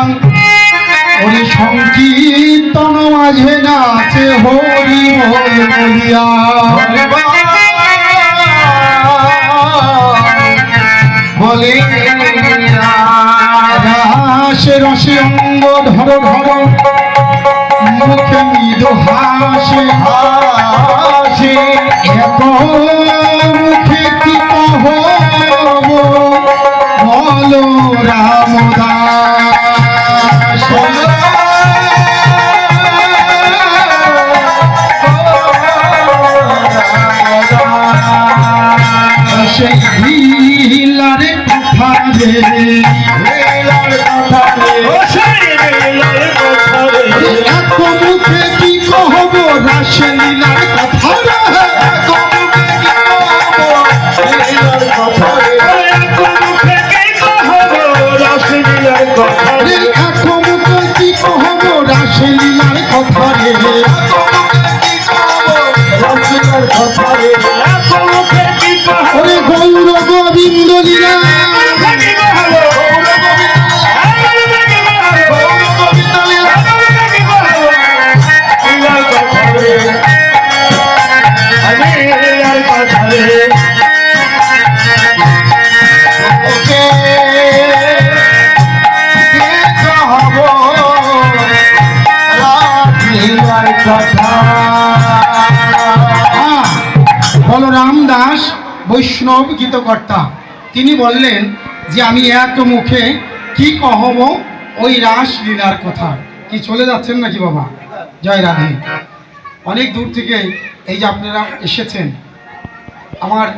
ওরে সংকীর্তন মাঝে নাচে হরি বল বলিয়া। বলে রাসে রসে অঙ্গ ধর ধর, মুখে মৃদু হাসে হাসে, এত মুখে কি কহ বলো রামদাস। সেই লীলার কথা রে, এক মুখে কি কহব রাসে লীলার কথা রে, এক মুখে কি কহব রাসে লীলার কথা রে, ওরে গৌর গোবিন্দ লীলা, বলরাম দাস বৈষ্ণব গীতকর্তা, তিনি বললেন যে আমি এক মুখে কি কহব ওই রাস লীলার কথা। কি চলে যাচ্ছেন নাকি বাবা? জয় রাধে। অনেক দূর থেকে এই যে আপনারা এসেছেন, আমার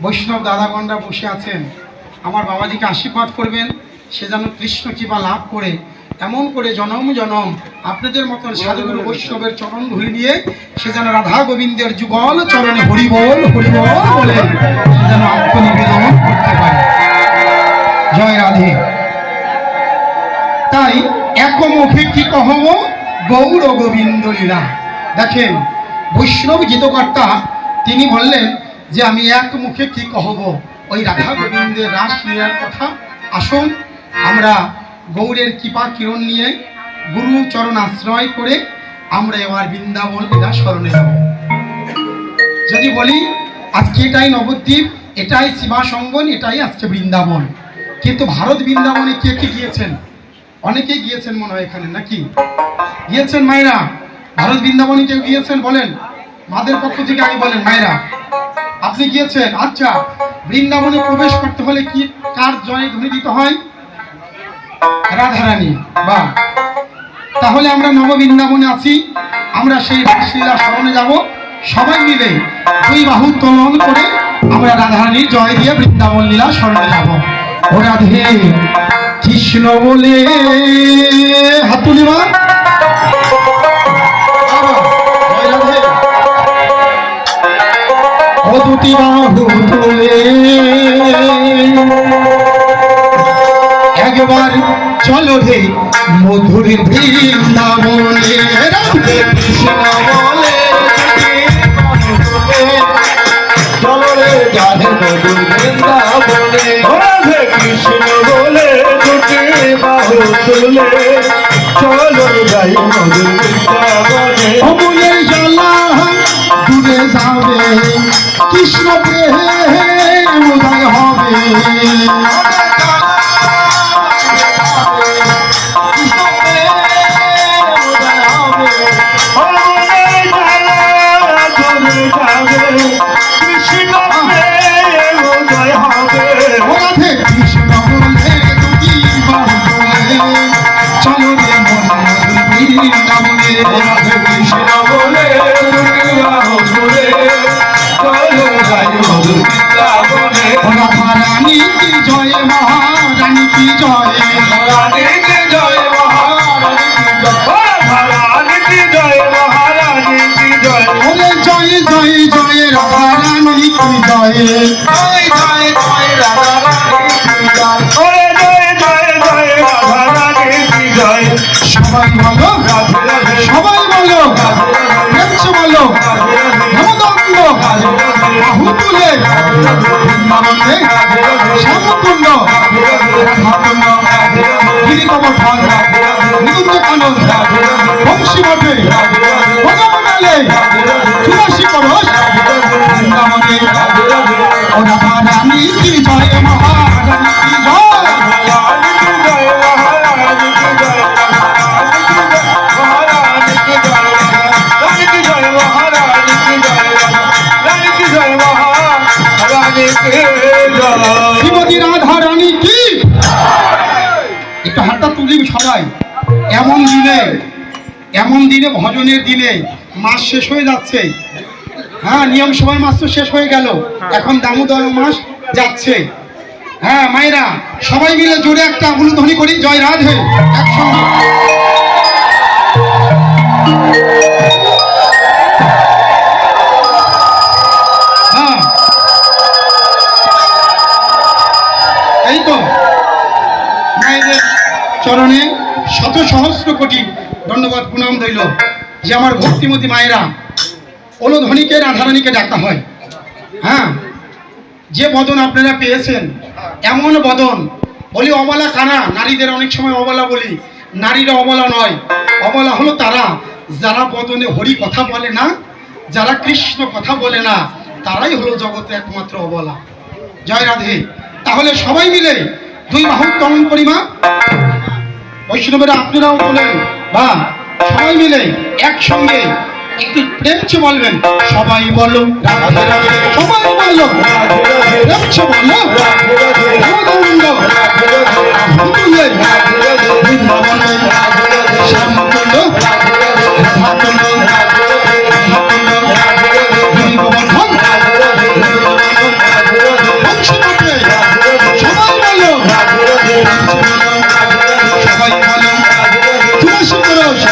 বৈষ্ণব দাদাগণরা বসে আছেন, আমার বাবাজিকে আশীর্বাদ করবেন, সে যেন কৃষ্ণ কৃপা লাভ করে এমন করে জনম জনম আপনাদের মতন সাধুগুরু বৈষ্ণবের চরণ ধুলি নিয়ে সে যেন রাধা গোবিন্দের যুগল চরণে হরিবল হরিবল বলে সে যেন আত্মনিবেদন করতে পারে। জয় রাধে। তাই এক মুখে কি কহব গৌর গোবিন্দ লীলা। দেখেন বৈষ্ণব গীতকর্তা তিনি বললেন যে আমি এক মুখে কি কহব ওই রাধা গোবিন্দের রাস লীলার কথা। আসুন আমরা গৌরের কৃপা কিরণ নিয়ে গুরু চরণ আশ্রয় করে আমরা এবার বৃন্দাবন লীলা স্মরণে যাব। যদি বলি আজকে এটাই নবদ্বীপ, এটাই শিবাসঙ্গন, এটাই আজকে বৃন্দাবন, কিন্তু ভারত বৃন্দাবনে কে কে গিয়েছেন? অনেকেই গিয়েছেন মনে হয় এখানে, নাকি গিয়েছেন মায়েরা? ভারত বৃন্দাবনে কেউ গিয়েছেন? বলেন, মাদের পক্ষ থেকে আগে বলেন। মায়েরা, আপনি গিয়েছেন? আচ্ছা, বৃন্দাবনে প্রবেশ করতে হলে কি কার জয় ধ্বনি দিতে হয়? রাধারানী। বা তাহলে আমরা নব বৃন্দাবনে আছি, আমরা সেই রাসলীলা স্মরণে যাব। সবাই মিলে দুই বাহু উত্তোলন করে আমরা রাধারানীর জয় দিয়ে বৃন্দাবন লীলা স্মরণে যাব। ও রাধে কৃষ্ণ বলে হাত তুলিবা। ও দুটি বাহু তুলে একবার চলো রে মধুর বৃন্দাবনে। রাধে কৃষ্ণ বলে চলো রে যাই মধুর বৃন্দাবনে। রাধে কৃষ্ণ বলে দুটি বাহু তুলে চলো যাই মধুর বৃন্দাবনে। অমূল্যের জ্বালা দূরে যাবে, কৃষ্ণ প্রেম উদয় হবে। রাধে কৃষ্ণ বলে দুটি বাহু তুলে চলো রে মধুর বৃন্দাবনে। রাধে কৃষ্ণ বলে দুটি বাহু তুলে চলো যাই মধুর বৃন্দাবনে। রাধারানী কি জয়, মহারানী কি জয়। রানী কি জয়, মহারানী কি জয়। রানী কি জয়, মহারানী কি জয়। ওরে জয় জয় জয় রাধারানী কি জয়। জয় জয় জয় রাধারানী কি জয়। ওরে জয় জয় জয় রাধারানী কি জয়। সবাই বলো, রাধে রাধে, সবাই বলো, রাধে রাধে, প্রেমছে বলো। রাধে রাধে, হেমদন্ড রাধে রাধে, বাহু তুলে বৃন্দাবনে শ্যামকুণ্ড রাধাকুণ্ড গিরিগোবর্ধন নিকুঞ্জ কানন বংশী মঠে ভগবানালে তুলসী করস বৃন্দাবনে। ও রাধারানী কি জয়, মহারানী কি জয়। রানী কি জয়, মহারানী কি জয়। মহারানী কি জয়, রানী কি জয়, মহারানী কি জয়। রানী কি জয়, মহারানী কি জয়। শ্রীমতী রাধারানী কি। একটু হাতটা তুলি সবাই। এমন দিনে ভজনের দিনে মাস শেষ হয়ে যাচ্ছে। হ্যাঁ, নিয়ম সময় মাস তো শেষ হয়ে গেল, এখন দামোদর মাস যাচ্ছে। হ্যাঁ মায়েরা, সবাই মিলে জোরে একটা উলুধ্বনি করি, জয় রাধে একসঙ্গে। হ্যাঁ, এই তো মায়েদের চরণে শত সহস্র কোটি ধন্যবাদ প্রণাম রইল যে আমার ভক্তিমতী মায়েরা ওলধ্বনিকে রাধারানীকে ডাকা হয়। হ্যাঁ, যে বদন আপনারা পেয়েছেন, এমন বদন বলি অবলা কারা? নারীদের অনেক সময় অবলা বলি, নারীরা অবলা নয়। অবলা হলো তারা যারা বদনে হরি কথা বলে না, যারা কৃষ্ণ কথা বলে না, তারাই হলো জগতে একমাত্র অবলা। জয় রাধে। তাহলে সবাই মিলে দুই বাহু উত্তোলন করি মা। বৈষ্ণবেরা আপনারাও তোলেন, বা সবাই মিলে একসঙ্গে একটু প্রেমছে বলবেন। সবাই বলো রাধে রাধে, সবাই বলো প্রেমছে বলো রাধাকুণ্ড রাধাকুণ্ডে বৃন্দাবনে শ্যামকুণ্ড রাধাকুণ্ড রাধাকুণ্ড গিরিগোবর্ধন বংশী মঠে সবাই বলো সবাই বলো তুলসী করস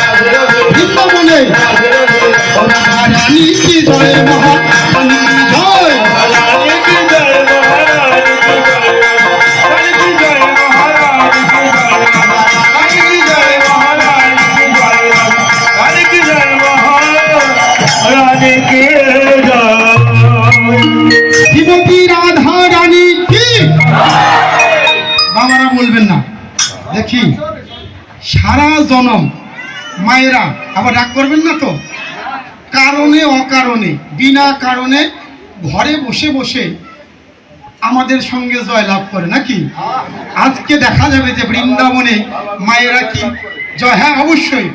বৃন্দাবনে। রানী কি জয়, মহারানী কি জয়। রানী কি জয়, মহারানী কি জয়। রানী কি জয়, মহারানী কি জয়। রানী কি জয়, মহারানী কি জয়। রানী কি জয়, মহারানী কি জয়। শ্রীমতী রাধা রানী কি। বাবারা বলবেন না, দেখি সারা জনম মায়েরা আবার রাগ করবেন না তো? কারণে অকারণে বিনা কারণে ঘরে বসে বসে আমাদের সঙ্গে জয়লাভ করে নাকি? আজকে দেখা যাবে যে বৃন্দাবনে মায়েরা কি জয়, হ্যাঁ অবশ্যই।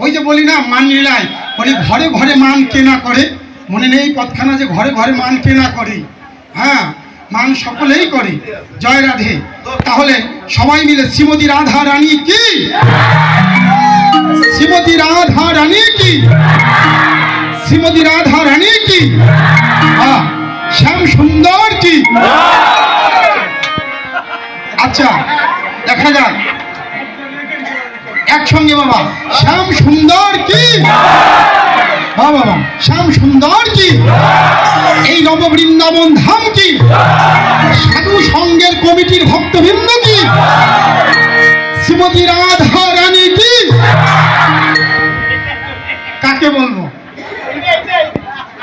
ওই যে বলি না মান লীলায় বলি ঘরে ঘরে মান কেনা করে, মনে নেই কথাখানা যে ঘরে ঘরে মান কেনা করে? হ্যাঁ, মান সকলেই করে। জয় রাধে। তাহলে সবাই মিলে শ্রীমতী রাধা রানী কি, শ্রীমতী রাধা রানী কি, শ্রীমতী রাধা রানী কি, শ্যাম সুন্দর কি। আচ্ছা দেখা যাক একসঙ্গে বাবা, শ্যাম সুন্দর কি, বাবা শ্যাম সুন্দর কি, এই নব বৃন্দাবন ধাম কি, সাধু সঙ্গের কমিটির ভক্তবৃন্দ কি, শ্রীমতী রাধা রানী কি। কাকে বলবো?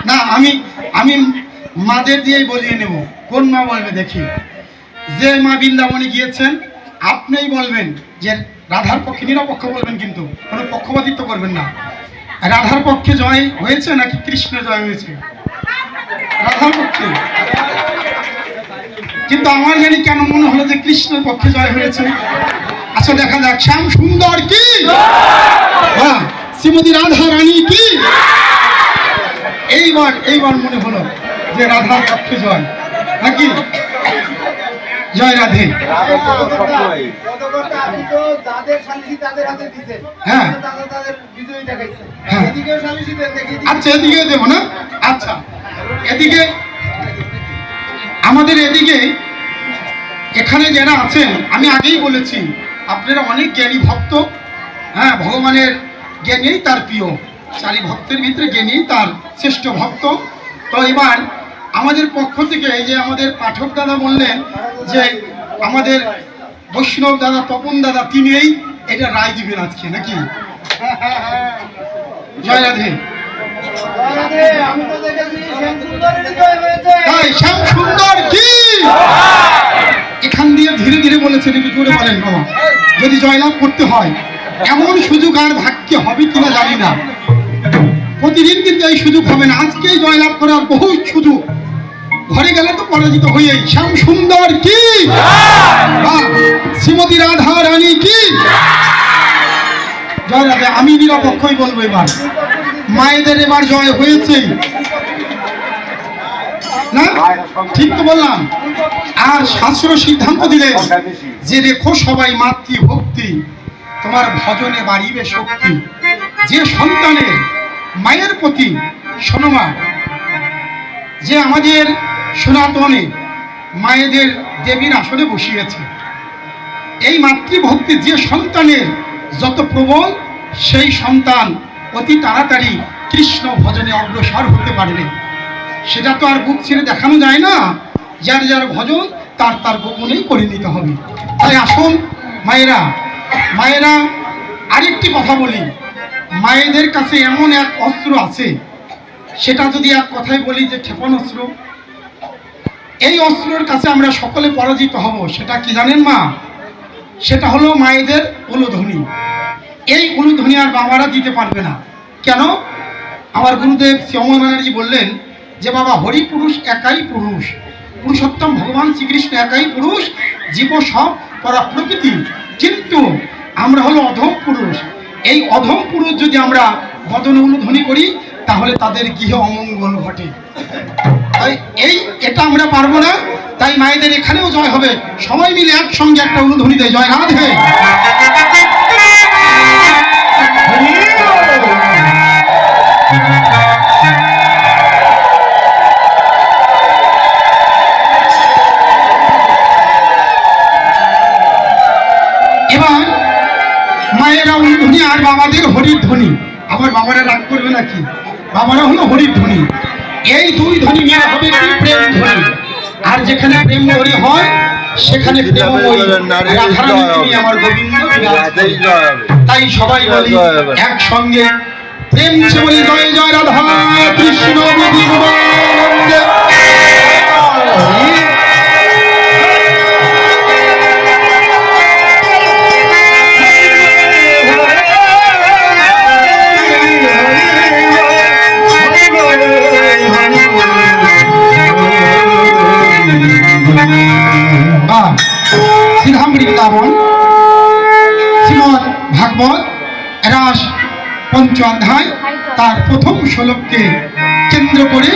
না আমি আমি মাদের দিয়েই বলিয়ে নেব। কোন মা বলবে দেখি? যে মা বৃন্দাবনে গিয়েছেন আপনিই বলবেন যে রাধার পক্ষে, নিরপেক্ষ বলবেন, কিন্তু কোনো পক্ষপাতিত্ব করবেন না। রাধার পক্ষে জয় হয়েছে নাকি কৃষ্ণ জয় হয়েছে? রাধার পক্ষে। কিন্তু আমার জানি কেন মনে হলো যে কৃষ্ণের পক্ষে জয় হয়েছে। আচ্ছা দেখা যাক শ্যাম সুন্দর কি, শ্রীমতী রাধা রানী কি। এইবার মনে হলো যে রাধার পক্ষে জয় নাকি? জয় রাধে। হ্যাঁ আচ্ছা এদিকে দেবো না। আচ্ছা এদিকে আমাদের এদিকে এখানে যারা আছেন, আমি আগেই বলেছি আপনারা অনেক জ্ঞানী ভক্ত। হ্যাঁ, ভগবানের জ্ঞানী তার প্রিয়, চারি ভক্তের ভিতরে জ্ঞানী তার শ্রেষ্ঠ ভক্ত। তো এবার আমাদের পক্ষ থেকে এই যে আমাদের পাঠক দাদা বললেন যে আমাদের বৈষ্ণব দাদা, তপন দাদা, তিনি এটা রায় দিবেন আজকে নাকি? জয় রাধে। শ্যাম সুন্দর কি, এখান দিয়ে ধীরে ধীরে বলেছেন, একটু জোরে বলেন বাবা। যদি জয়লাভ করতে হয় এমন সুযোগ আর ভাগ্যে হবে কিনা জানি না, প্রতিদিন কিন্তু এই সুযোগ হবে না। আজকেই জয়লাভ করার বহু সুযোগ, ঘরে গেলে তো পরাজিত হয়েই। শ্যাম সুন্দর কি, শ্রীমতী রাধা রানী কি। জয় রাধে। আমি নিরপেক্ষই বলবো এবার, মায়েদের এবার জয় হয়েছে না? ঠিক তো বললাম? আর শাস্ত্র সিদ্ধান্ত দিলেন যে রেখো সবাই মাতৃভক্তি, তোমার ভজনে বাড়িবে শক্তি। যে সন্তানের মায়ের প্রতি, শোনো মা, যে আমাদের সনাতনে মায়েদের দেবীর আসনে বসিয়েছে, এই মাতৃভক্তি যে সন্তানের যত প্রবল, সেই সন্তান অতি তাড়াতাড়ি কৃষ্ণ ভজনে অগ্রসর হতে পারবে। সেটা তো আর বুক ছেড়ে দেখানো যায় না। যার যার ভজন তার তার গোপনেই করে নিতে হবে। তাই আসুন মায়েরা আরেকটি কথা বলি, মায়েদের কাছে এমন এক অস্ত্র আছে, সেটা যদি এক কথায় বলি যে ক্ষেপণাস্ত্র। এই অস্ত্রের কাছে আমরা সকলে পরাজিত হব। সেটা কি জানেন মা? সেটা হলো মায়েদের উলুধ্বনি। এই উলুধ্বনি আর বাবারা দিতে পারবে না। কেন? আমার গুরুদেব শ্যামা ব্যানার্জি বললেন যে বাবা, হরি পুরুষ একাই পুরুষ, পুরুষোত্তম ভগবান শ্রীকৃষ্ণ একাই পুরুষ, জীব সব পরা প্রকৃতি, কিন্তু আমরা হলো অধম পুরুষ। এই অধম পুরুষ যদি আমরা বদন উলুধ্বনি করি তাহলে তাদের গৃহে অমঙ্গল ঘটে। এটা আমরা পারবো না। তাই মায়েদের এখানেও জয় হবে। সবাই মিলে একসঙ্গে একটা উলুধ্বনি দেয়, জয় রাধে। এবার মায়েরা উলুধ্বনি আর বাবাদের হরির ধ্বনি। আবার বাবারা রাগ করবে নাকি? বাবারা হলো হরির ধ্বনি। এই দুই ধ্বনি মিলে হবে কি প্রেম ধ্বনি। আর যেখানে প্রেম ধ্বনি হয় সেখানে আমার গোবিন্দ। তাই সবাই বলি একসঙ্গে প্রেম সে বলি জয় জয় রাধা কৃষ্ণ রাস পঞ্চ অধ্যায় তার প্রথম শ্লোককে কেন্দ্র করে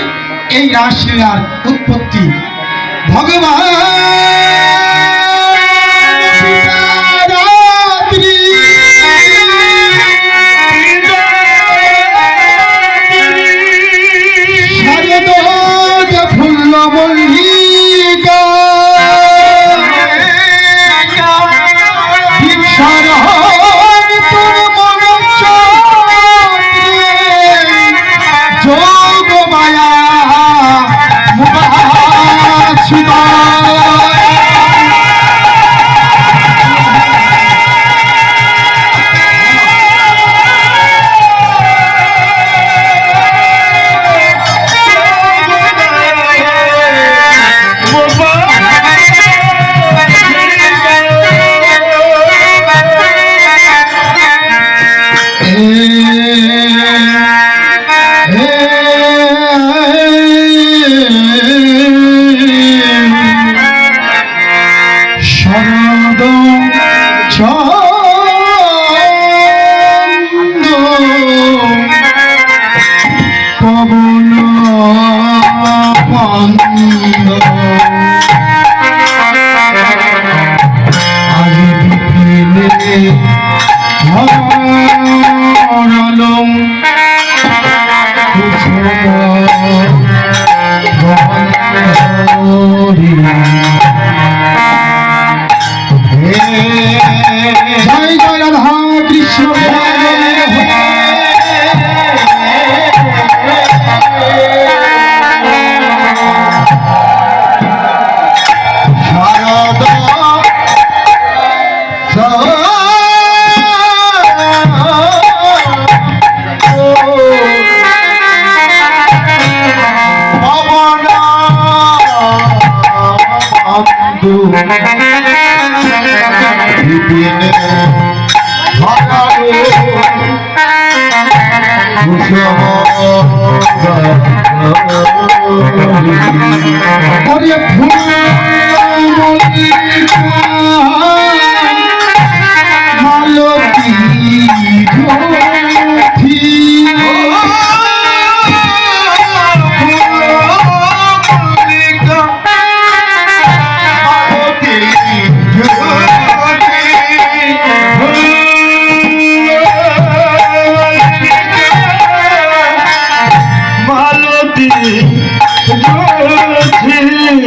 এই রাসলীলার উৎপত্তি। ভগবান রাত্রি শারদ ফুল্ল মল্লিকা ভিক্ষার তোর যোগ মায়া মুবাসিতা শরদ চন্দ পবন পন্দ আজ বিপিনে হরলম জয় জয় রাধা কৃষ্ণ হরে ফুল মল্লিকা মালতী জ্যোতি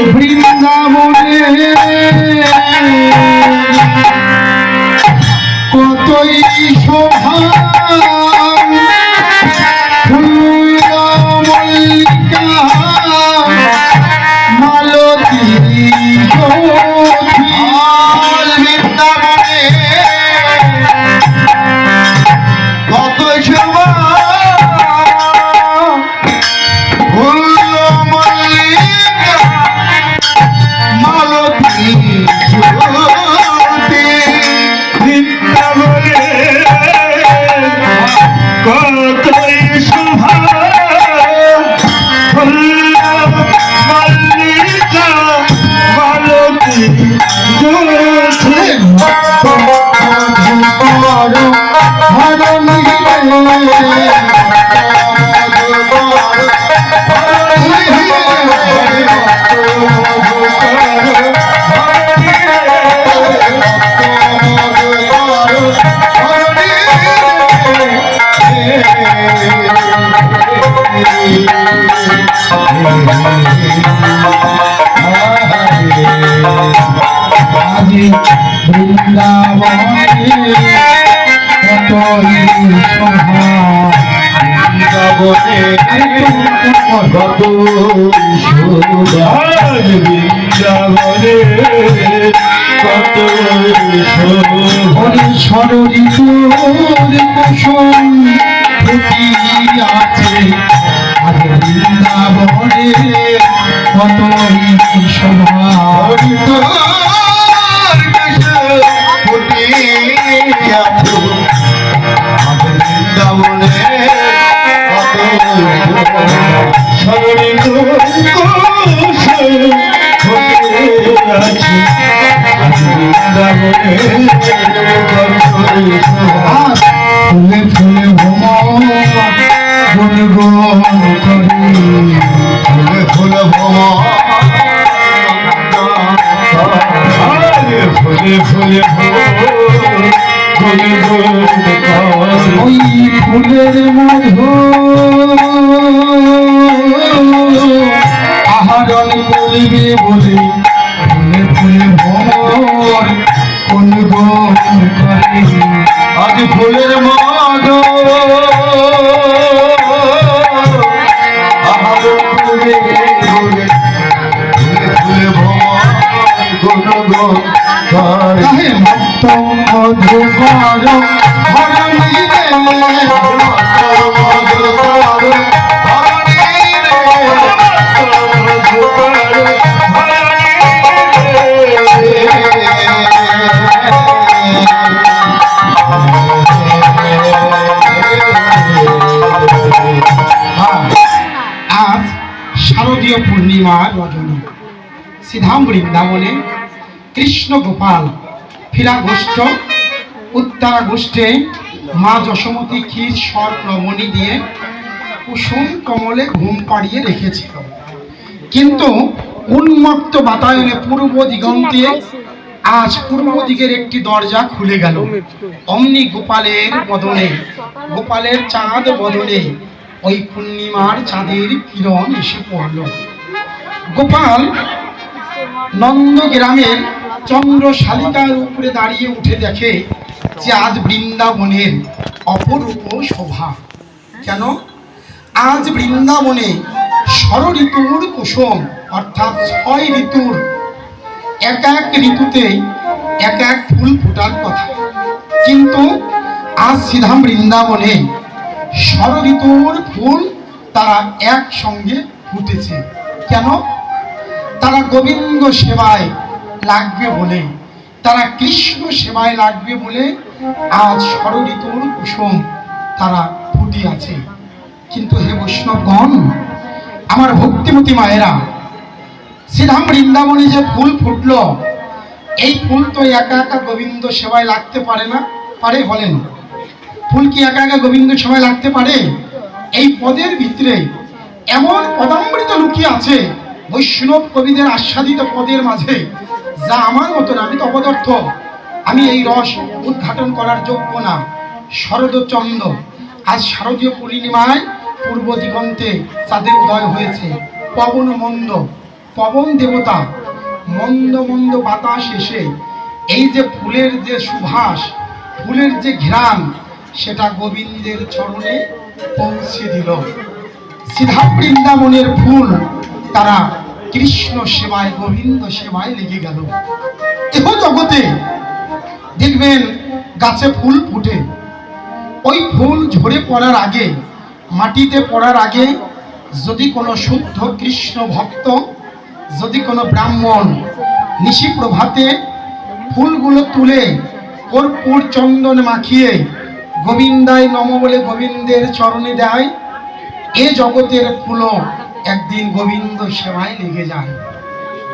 বৃন্দাবনে কতই শোভা ফুল মল্লিকা মালতী জ্যোতি বৃন্দাবনে কতই শোভা বৃন্দাবনে কতই শোভা বৃন্দাবনে কত শোভা বৃন্দাবনে কত শোভা সররি তোর কুসুম ফুটি আছে আজ বৃন্দাবনে কতই শোভা ফুলে ফুলে ফুলে ওই ফুলের মধু আহরণ করিবে বলে ফুলে ফুলে ভ্রমর কোন গণ করে আজ ফুলের মধু আহরণ করিবে বলে ফুলে ফুলে ভ্রমর কোন গণ করে কাহে মত্ত মধু কর হরণিরে আজ শারদীয় পূর্ণিমার রজনী শ্রীধাম বৃন্দাবনে কৃষ্ণ গোপাল ফিরা গোষ্ঠ উত্তারা গোষ্ঠে মা যশোমতী ক্ষীর স্বর্ণ মণি দিয়ে কুসুম কমলে ঘুম পাড়িয়ে রেখেছিল, কিন্তু উন্মত্ত বাতায়নে পূর্ব দিগন্তে আজ পূর্ব দিকের একটি দরজা খুলে গেল। অমনি গোপালের বদনে, গোপালের চাঁদ বদনে ওই পূর্ণিমার চাঁদের কিরণ এসে পড়ল। গোপাল নন্দগ্রামের চন্দ্রশালিকার উপরে দাঁড়িয়ে উঠে দেখে যে আজ বৃন্দাবনের অপরূপ শোভা। কেন? আজ বৃন্দাবনে ষড় ঋতুর কুসুম, অর্থাৎ 6 ঋতুর এক এক ঋতুতে এক এক ফুল ফোটার কথা, কিন্তু আজ শ্রীধাম বৃন্দাবনে ষড় ঋতুর ফুল তারা একসঙ্গে ফুটেছে। কেন? তারা গোবিন্দ সেবায় লাগবে বলে, তারা কৃষ্ণ সেবায় লাগবে বলে আজ ষড় ঋতুর কুসুম তারা ফুটে আছে। কিন্তু হে বৈষ্ণবগণ, আমার ভক্তিমতী মায়েরা, শ্রীধাম বৃন্দাবনে যে ফুল ফুটল, এই ফুল তো একা একা গোবিন্দ সেবায় লাগতে পারে না। পারে? বলেন, ফুল কি একা একা গোবিন্দ সেবায় লাগতে পারে? এই পদের ভিতরে এমন পদামৃত লুকিয়ে আছে বৈষ্ণব কবিদের আস্বাদিত পদের মাঝে, যা আমার মতন, আমি তো অপদার্থ, আমি এই রস উদ্ঘাটন করার যোগ্য না। শরদচন্দ্র, আজ শারদীয় পূর্ণিমায় পূর্ব দিগন্তে চাঁদের উদয় হয়েছে। পবন মন্দ, পবন দেবতা মন্দ মন্দ বাতাস এসে এই যে ফুলের যে সুভাষ, ফুলের যে ঘ্রাণ, সেটা গোবিন্দের চরণে পৌঁছে দিল। শ্রীধাম বৃন্দাবনের ফুল তারা কৃষ্ণ সেবায়, গোবিন্দ সেবায় লেগে গেল। এহ জগতে দেখবেন গাছে ফুল ফুটে, ওই ফুল ঝরে পড়ার আগে, মাটিতে পড়ার আগে যদি কোনো শুদ্ধ কৃষ্ণ ভক্ত, যদি কোনো ব্রাহ্মণ নিশি প্রভাতে ফুলগুলো তুলে কর্পূর চন্দন মাখিয়ে গোবিন্দায় নম বলে গোবিন্দের চরণে দেয়, এ জগতের ফুলও একদিন গোবিন্দ সেবায় লেগে যায়,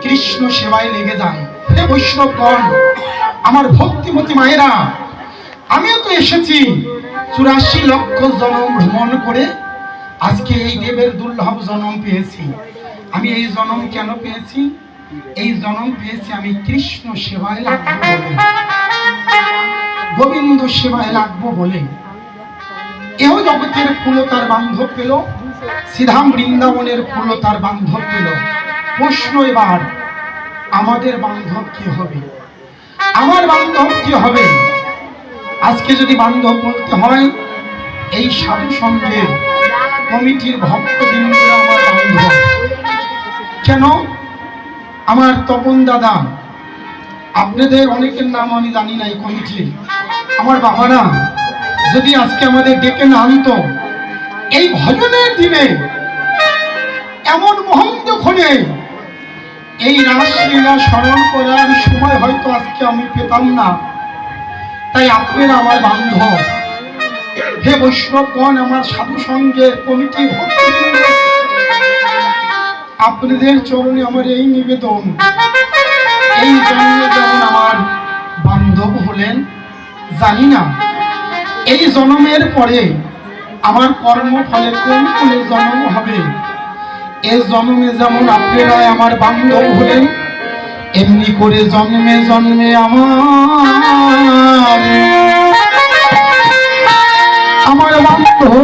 কৃষ্ণ সেবায় লেগে যায়। হে বৈষ্ণবগণ, আমার ভক্তিমতী মায়েরা, আমিও তো এসেছি 84 লক্ষ জনম ভ্রমণ করে আজকে এই দেবের দুর্লভ জনম পেয়েছি। আমি এই জনম কেন পেয়েছি? এই জনম পেয়েছি আমি কৃষ্ণ সেবায় লাগবো বলে, গোবিন্দ সেবায় লাগবো বলে। এও জগতের ফুল তার বান্ধব পেল, শ্রীধাম বৃন্দাবনের ফুল তার বান্ধব পেল। প্রশ্ন এবার, আমাদের বান্ধব কি হবে? আমার বান্ধব কি হবে? আজকে যদি বান্ধব বলতে হয়, এই সাধু সঙ্গের কমিটির ভক্তবৃন্দরা আমার বান্ধব। কেন? আমার তপন দাদা, আপনাদের অনেকের নাম আমি জানি না এই কমিটির, আমার বাবারা যদি আজকে আমাদের ডেকে না আনতো, এই ভজনের দিনে এমন মহন্তক্ষণে এই রাসলীলা স্মরণ করার সময় হয়তো আজকে আমি পেতাম না। তাই আপনারা আমার বান্ধব। হে বৈষ্ণবগণ, আমার সাধু সঙ্গের কমিটি ভক্তবৃন্দ, আপনাদের চরণে আমার এই নিবেদন, এই জন্মে যেমন আমার বান্ধব হলেন, জানি না এই জন্মের পরে আমার কর্মফলে কোন কোন জন্ম হবে। এই জন্মে যেমন আপনারা আমার বান্ধব হলেন, এমনি করে জন্মে জন্মে আমার বান্ধব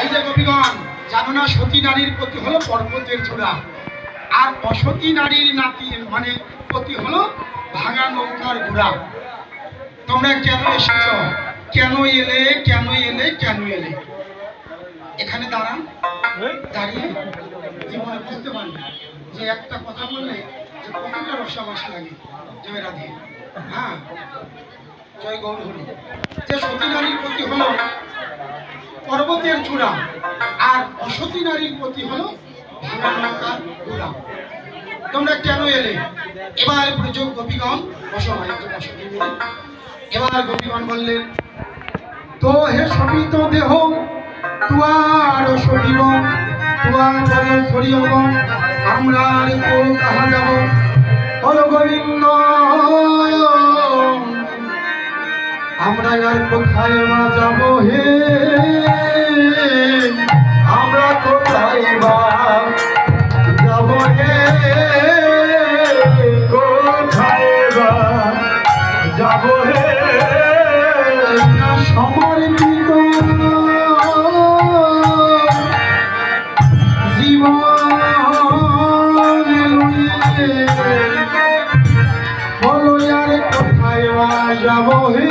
এই যে গোপীগণ, জানো না সতী নারীর প্রতি হলো পর্বতের চূড়া, আর অসতী নারীর নাতি মানে প্রতি হলো ভাঙা নৌকার ঘোড়া। তোমরা কেন এসেছ, কেন এলে, কেন এলে, কেন এলে? এখানে দাঁড়ান, দাঁড়িয়ে জীবনে বুঝতে পারবে যে একটা কথা বললে যে কতটা রসাবাস লাগে। জয় রাধে, হ্যাঁ, জয় গৌর হরি। যে সতী নারীর প্রতি হলো পর্বতের চূড়া, আর অসতী নারীর প্রতি হলো ভাঙা নৌকার ঘোড়া। তোমরা কেন এলে? এবার প্রযোগ গোপীগণ বসো ভাই, একটু বসো। এবার গোপীগণ বললেন, তো হে সবিত দেহ তুয়ার সবিব তুয়ার বল সরিয়ব, আমরা আর কো কাহা যাব, বল গোবিন্দ আমরা আর কোথায় বা যাব হে, আমরা কোথায় বা যাব হে, কোথায় বা যাব হে, সমর্পিত জীবন লইয়ে বলো আর কোথায় বা যাব হে,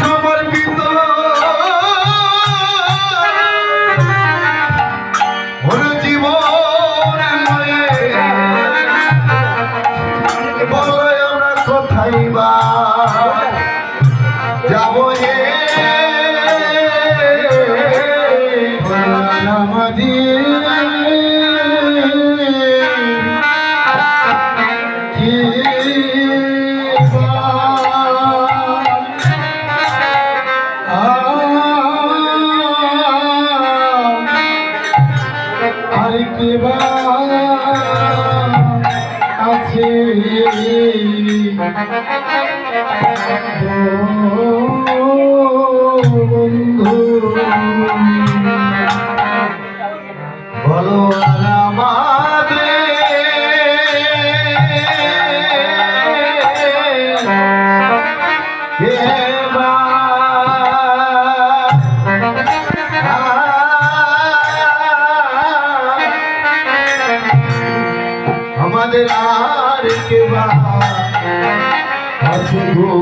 সমর্পিত ওর জীবন লয়ে বলো আমরা কোথায় বা যাব হে, আর কে বা আছে বন্ধু, বলো আর আমাদের আমাদের আর কে বা আছে গো,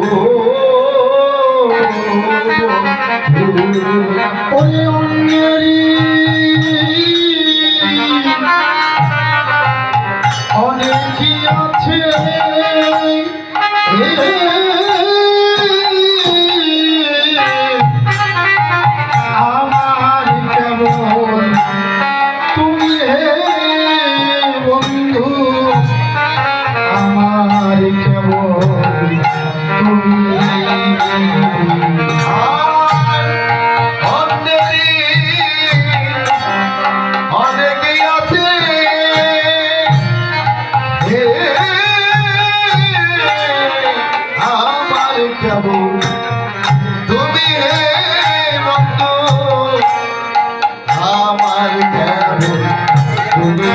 ওরে অন্যেরই অনেকই আছে আমার কেমন তুমি হে বন্ধু, আমার কেমন তুমি, আর অন্যেরই অনেকেই আছে হে, আমার কেমন তুমি হে বন্ধু, আমার কেমন তুমি,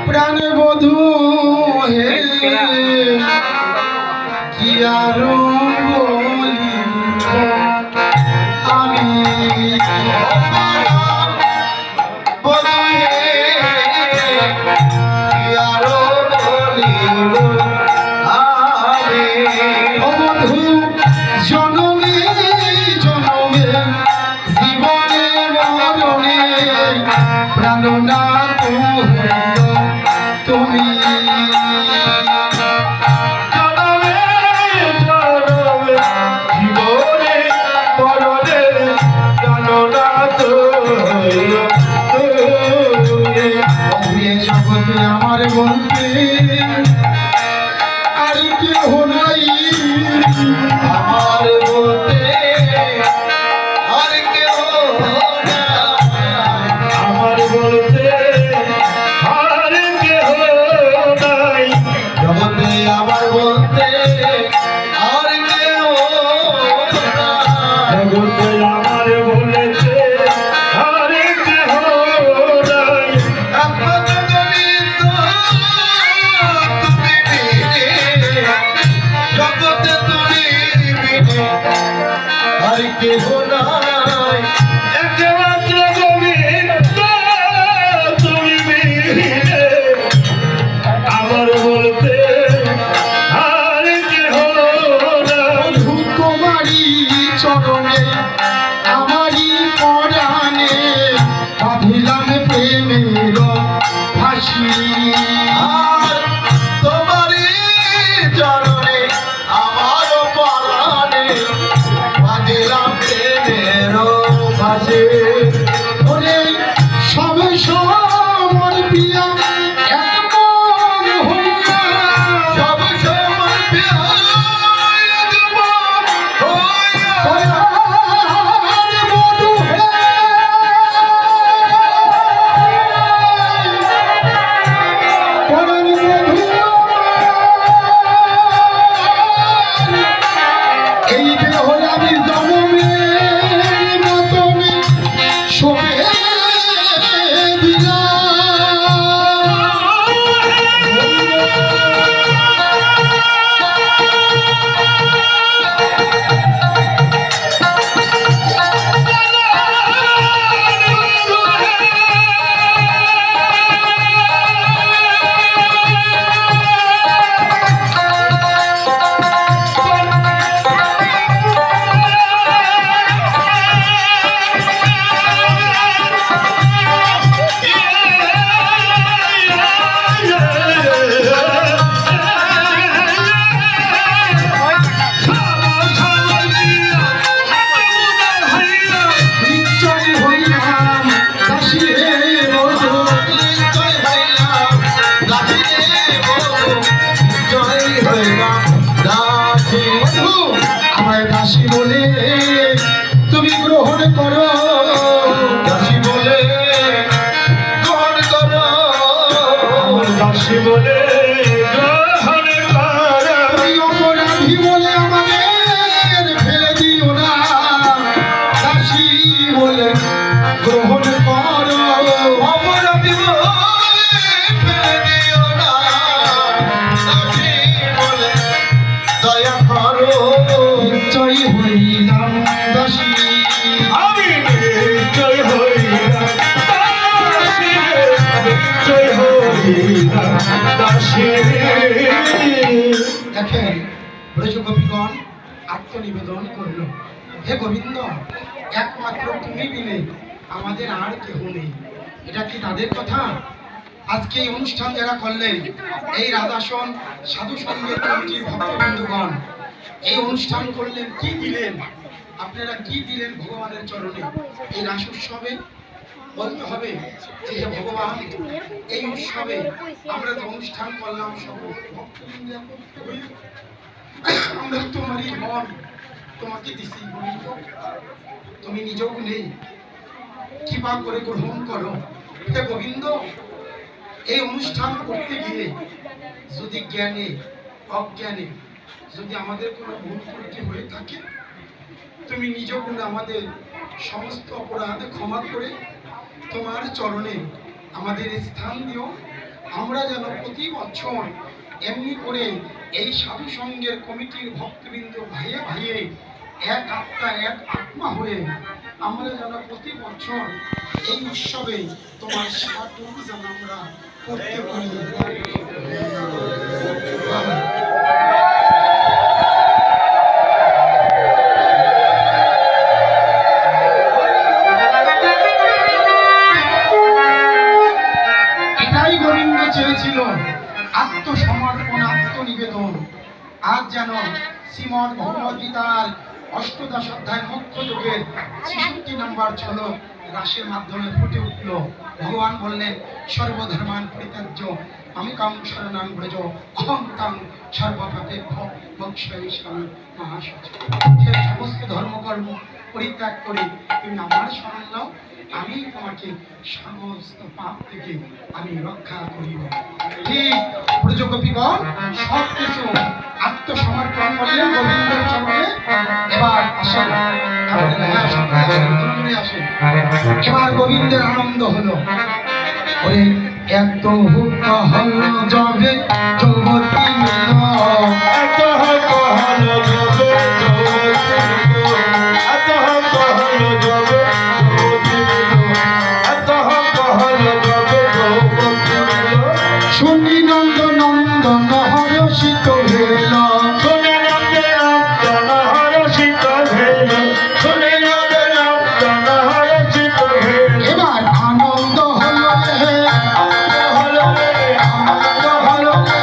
প্রাণ বধূ হে কি আরো বলি আমি, অবধূ জনমে জনমে জীবনে মরণে প্রাণনাথ হইল তুমি, জগতে আমার বলতে আর কেহ নাই, আমার বলতে আর কেউ নাই, আমার বলতে আর কেউ দাসী বলে গ্রহণ করো ওই অপরাধী বলে আমাদের ফেলে দিও না, দাসী বলে গ্রহণ করো। অপরাধী বলে ফেলে দিও না, দাসী বলে দয়া করো। নিশ্চয় হইলাম দাসী, আমি নিশ্চয় হইলাম দাসী, নিশ্চয় হইলাম দাসী। দেখেন ব্রজ গোপীগণ আত্মনিবেদন করলো, হে গোবিন্দ, একমাত্র তুমি বিনে আমাদের আর কেহ নেই। এটা কি তাদের কথা? আজকে এই অনুষ্ঠান যারা করলেন, এই রাধাসন সাধু সঙ্গের কমিটির ভক্তবৃন্দগণ এই অনুষ্ঠান করলেন, কি দিলেন আপনারা, কি দিলেন ভগবানের চরণে? এই রাস উৎসবে বলতে হবে যে হে ভগবান, এই উৎসবে আমরা যে অনুষ্ঠান করলাম সব ভক্তবৃন্দ একত্রিত হয়ে আমরা তোমারই মন তোমাকে দিছি গোবিন্দ, তুমি নিজেও নেই, কৃপা করে গ্রহণ করো। হে গোবিন্দ, এই অনুষ্ঠান করতে গিয়ে যদি জ্ঞানে অজ্ঞানে যদি আমাদের কোনো ভুল ত্রুটি হয়ে থাকে, তুমি নিজ গুণে আমাদের সমস্ত অপরাধ ক্ষমা করে তোমার চরণে আমাদের স্থান দিও। আমরা যেন প্রতি বছর এমনি করে এই সাধু সঙ্গের কমিটির ভক্তবৃন্দ ভাইয়ে ভাইয়ে এক আত্মা এক আত্মা হয়ে আমরা যেন প্রতি বছর এই উৎসবে তোমার সেবাটুকু যেন আমরা করতে পারি। এটাই গোবিন্দ চেয়েছিল, আত্মসমর্পণ আত্মনিবেদন। আজ যেন শ্রীমদ্ ভগবদ গীতার অষ্টদশ অধ্যায় মুখ্য যোগের ৬৬ নম্বর শ্লোক রাসের মাধ্যমে ফুটে উঠল। ভগবান বললেন, সর্বধর্মান পরিত্যাজ্য মামেকং শরণং ব্রজ অহং ত্বং সর্বপাপেভ্যো মোক্ষয়িষ্যামি মা শুচি। হে সমস্ত ধর্মকর্ম পরিত্যাগ করে তুমি আমার শরণ নাও, আমি তোমাকে সমস্ত পাপ থেকে আমি রক্ষা করিব। ঠিক ব্রজ গোপীগণ সব কিছু আত্মসমর্পণ করলেন গোবিন্দের চরণে। এবার আসেন আপনারা, আসেন, এবার গোবিন্দের আনন্দ হলো। ওরে এত হুক হল যাবে যুবতী মিল, এত হল যাবে এত হল যাবে, এত হল যাবে শুনি নন্দ নন্দন হরষিত হইল, শুনে নন্দন হরষিত হইল, শুনে নন্দন হরষিত হইল। এবার আনন্দ হলো রে, হলো রে, আনন্দ হলো রে,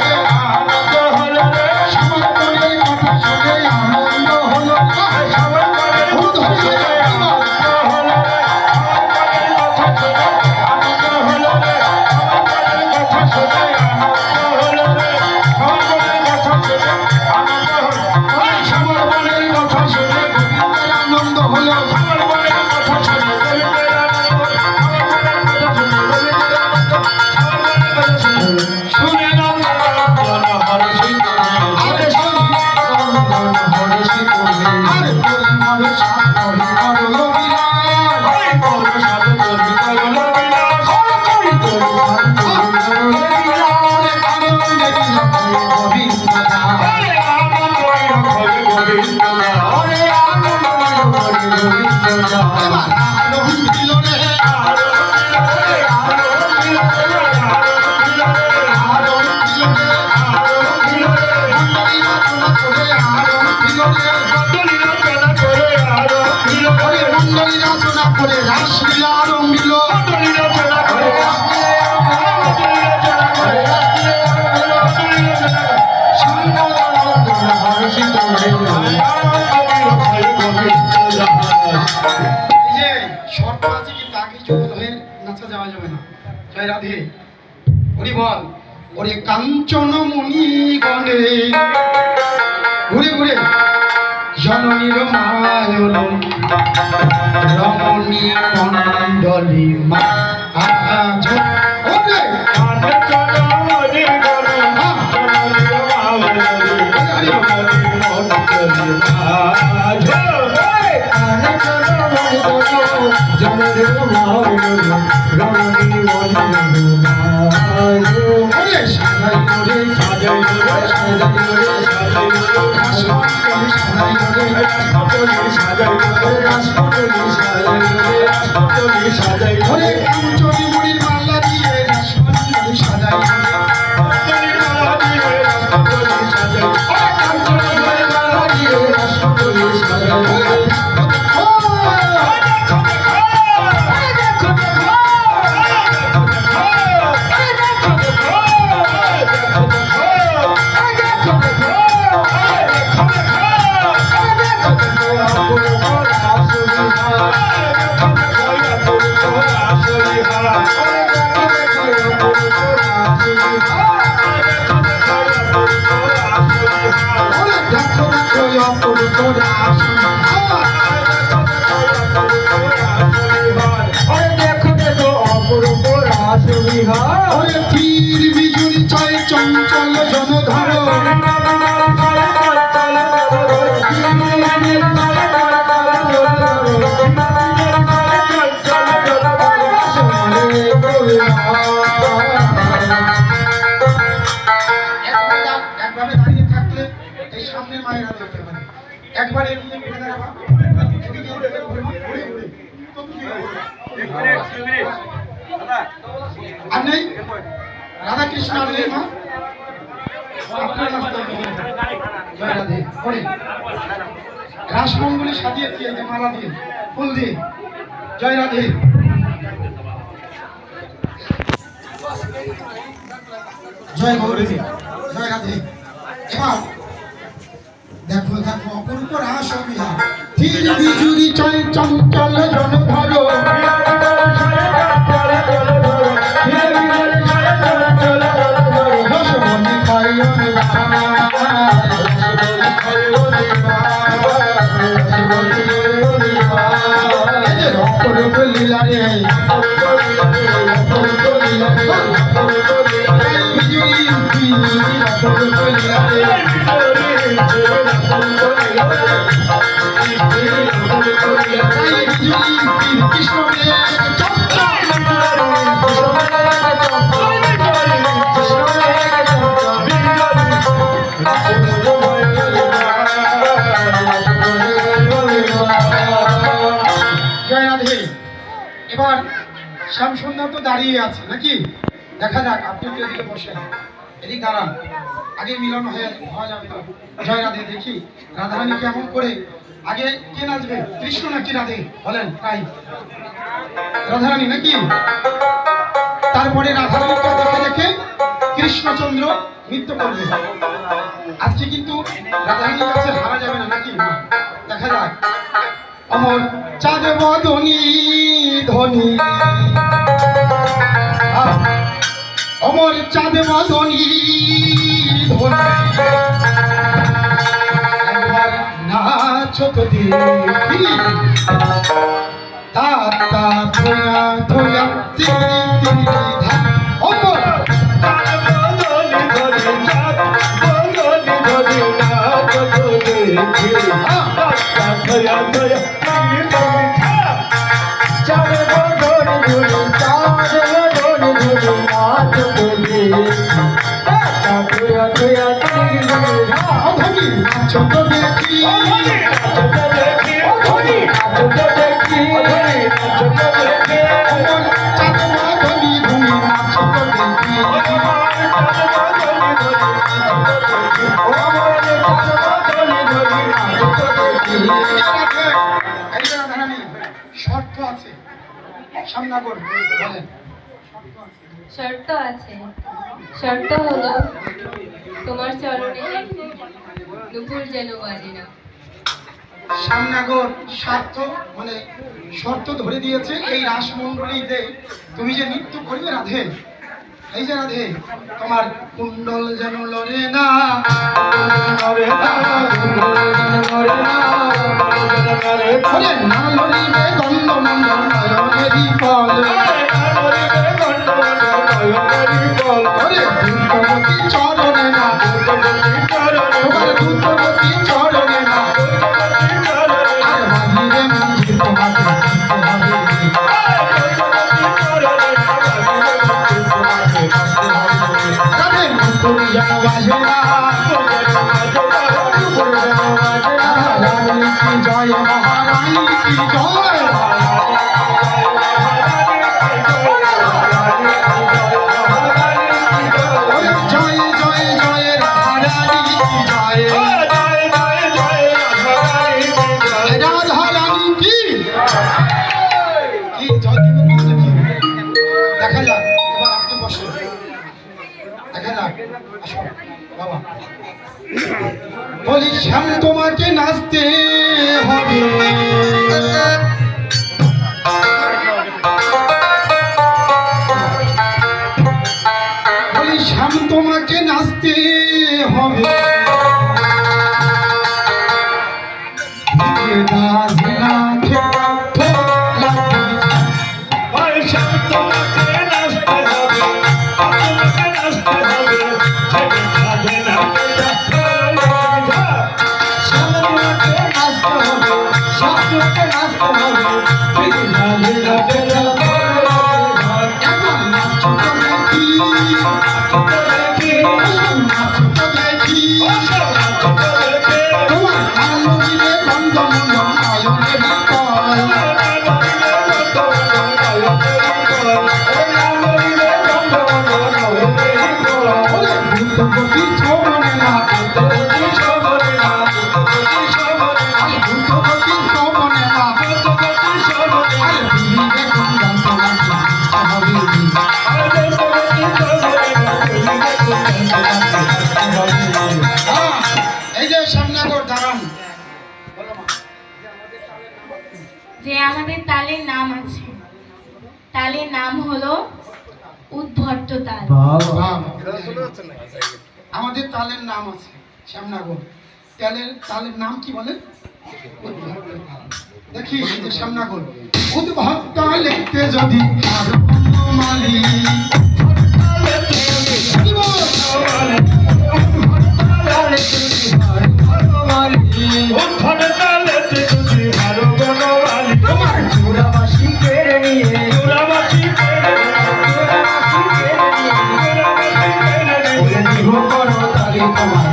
আনন্দ হলো রে, সমর্পণের কথা শুনে আনন্দ হলো রে, সমর্পণের ভূত হইল রে, আনন্দ হলো রে, সমর্পণের কথা শুনে আনন্দ হলো রে, সমর্পণের কথা শুনে আনন্দ হলো রে, সমর্পণের কথা শুনে আনন্দ হলো, ওই সমর্পণের কথা শুনে গোবিন্দের আনন্দ হলো। সমর্পণের কথা শুনে গোবিন্দের আনন্দ, সমর্পণের কথা শুনে গোবিন্দের আনন্দ, সমর্পণের কথা শুনে শুনে নন্দন হরষিত হইল। আরে শুনি নন্দন হরষিত হইল, আরে পরিমল সাগরে করল বিলাস, ওই বড় সাধু কবি করল বিলাস, ওরে আনন্দে বিরাজে গোবিন্দ দাস, ওরে আনন্দময় হয়ে গোবিন্দ দাস, ওরে আনন্দময় হরে গোবিন্দ দাস। এবার আনন্দ দিল রে, আনন্দ দিল রে, আনন্দ দিল রে, আনন্দ দিল রে, আনন্দ দিল রে, আনন্দ দিল রে, মন্ডলী রচনা করে আনন্দ দিল রে, মণ্ডলী রচনা করে আনন্দ দিল ওরে রে, মন্ডলী রচনা করে রাসলীলা আরম্ভিল, মণ্ডলী রচনা করে মণ্ডলী রচনা করে মণ্ডলী রচনা করে সর্বদানন্দন হর্ষিত হইল। আনন্দময় হয়ে গোবিন্দ দাস। এই যে শর্ত আছে কিন্তু আগে চুপ হয়ে নাচা যাওয়া যাবে না। জয় রাধে, হরি বল। ওরে কাঞ্চন মুনি গণে ঘুরে ঘুরে জননীর মায়ন রমণী মণ্ডলী মা ওরে কাঞ্চন মুনি ওরে সাজাই রে সাজাই রে সাজাই রে রাসমণ্ডলী সাজাই রে ওরে কাঞ্চনী মুড়ির মালা দিয়ে রাসমণ্ডলী সাজাই রে কাঞ্চনী মুড়ির মালা দিয়ে রাসমণ্ডলী সাজাই রে ওরে তীর বিজুরি চয় চঞ্চল জনধর একভাবে দাঁড়িয়ে থাকলে এই সামনের মায়েরা দেখতে পারে একবারে এদিকে ঘুরে দাঁড়াবা এদিকে ঘুরে আর নেই রাধা কৃষ্ণ আর নেই মা আপনার রাস্তায় জয় রাধে করে রাসমঙ্গলী সাজিয়েছি এই যে মালা দিয়ে ফুল দিয়ে জয় রাধে জয় গৌরী জয় রাধে এবার দেখো দেখো অপূর্ব রাস বিহার ধীর বিজুরি চল চঞ্চল জনধর এবার শ্যামসুন্দর তো দাঁড়িয়ে আছে নাকি দেখা যাক আপনি একটু এদিকে বসেন এদিক দাঁড়ান আগে মিলন হওয়া যাবে তো জয় রাধে দেখি রাধারানী কেমন করে আগে কে নাচবে কৃষ্ণ নাকি রাধে বলেন তাই রাধারানী নাকি তারপরে রাধারানীকে দেখে দেখে কৃষ্ণচন্দ্র নৃত্য করবে আজকে কিন্তু রাধারানীর কাছে হারা যাবে না নাকি দেখা যাক অমর চাঁদ বদনী ধনী অমর চাঁদ বদনী ধনী একবার নাচো তো দেখি তা তা ধোয়া ধোয়া তিরি তিরি ধা অমর ছোট দেখি শর্ত আছে সামনাগর বলেন শর্ত আছে শর্ত হলো তোমার চরণে নুপুর যেন বাজে না সামনাগর স্বার্থ মানে শর্ত ধরে দিয়েছে এই রাসমণ্ডলীতে তুমি যে নৃত্য করবে রাধে এই যে রাধে তোমার কুণ্ডল যেন লড়ে না না লড়িবে দণ্ড মণ্ডল নয়নেরই ফল চরণে না তোমার দুধ তুমি যেন বাজে না রানী কি জয় মহারানী কি জয় জয় জয় জয় রাধারানী কি জয় রাধারানী কি কি জয় দিবেন না নাকি? দেখা যাক এবার আপনি বসে দেখা যাক আসো বাবা বলি শ্যাম তোমাকে নাচতে হবে বলি শ্যাম তোমাকে নাচতে হবে এই যে সামনাগর দাঁড়ান যে আমাদের তালের নাম আছে, তালের নাম হলো উদ্ভট্ট তাল। আমাদের তালের নাম আছে শ্যামনগর তালের নাম কি বলে দেখি এই যে শ্যামনগর উদ্ভট্ট লিখতে যদি আর মালি তোমার চূড়াবাসী কেড়ে নিয়ে করো তালে তোমার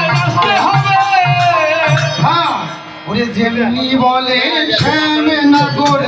লাগতে হবে হ্যাঁ ওরে যেমনি বলে শ্যামনগর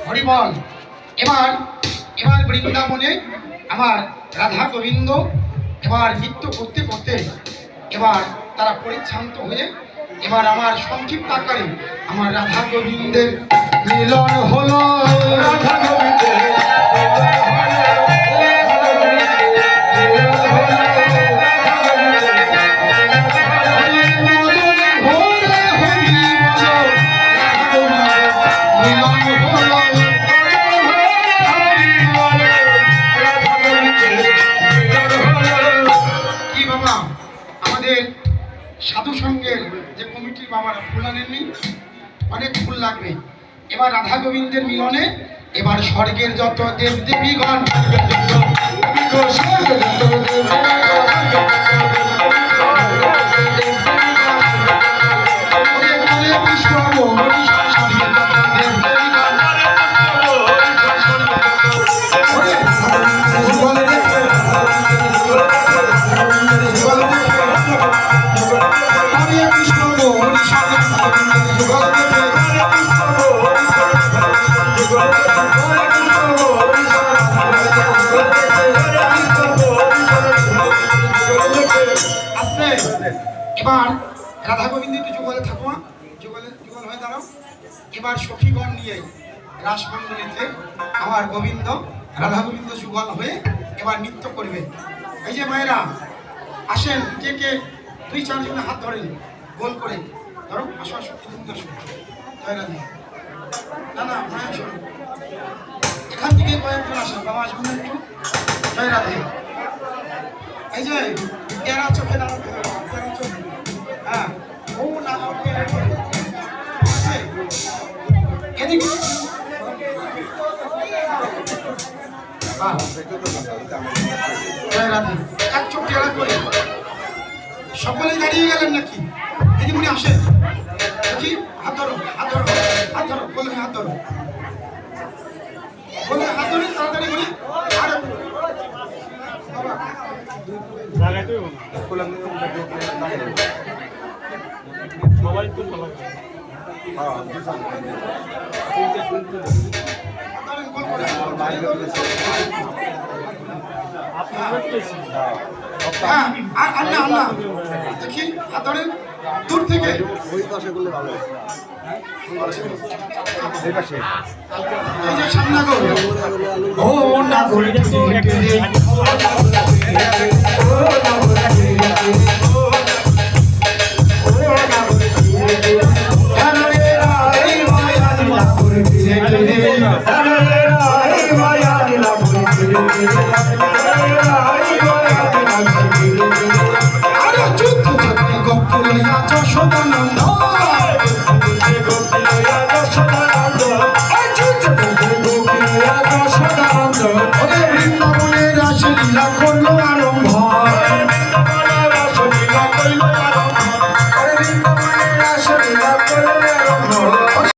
হরিবল এবার এবার বৃন্দাবনে আমার রাধা গোবিন্দ এবার নৃত্য করতে করতে এবার তারা পরিচ্ছান্ত হয়ে এবার আমার সংক্ষিপ্ত আকারে আমার রাধা গোবিন্দের মিলন হলো রাধা গোবিন্দের সাধু সঙ্গের যে কমিটির বাবারা ফুল আনেননি অনেক ফুল লাগবে এবার রাধা গোবিন্দের মিলনে এবার স্বর্গের যত দেব দেবীগণ এবার রাধা গোবিন্দ একটু যুগলে থাকো যুগল হয়ে দাঁড়াও এবার সখীগণ নিয়ে রাসমণ্ডলীতে আমার গোবিন্দ রাধা গোবিন্দ যুগল হয়ে এবার নৃত্য করবে এই যে মায়েরা আসেন কে কে 2-4 জনে হাত ধরেন গোল করে আসো। জয় রাধে। না না মায়া আসো। এখান থেকে কয়েকজন আসেন, বাবা আসবেন না একটু? জয় রাধে। এই যে এরা চোখে না, এরা চোখে। হ্যাঁ, ও না ওকে আছে। এদিকে বাহ, জয় রাধে। এক চোখ টেরা করে সকলেই দাঁড়িয়ে গেলেন নাকি? দিদিমণি আসেন দেখি, হাত ধরো, হাত ধরো, হাত ধরো, বলে হাত ধরো, বলে হাত ধরে তাড়াতাড়ি করে। আরে বাবা, ধরেন গোল করে। হ্যাঁ, আন্না আন্না দেখি, হাত ধরেন দূর থেকে। এই যে সামনে গো, ও না করে Hey,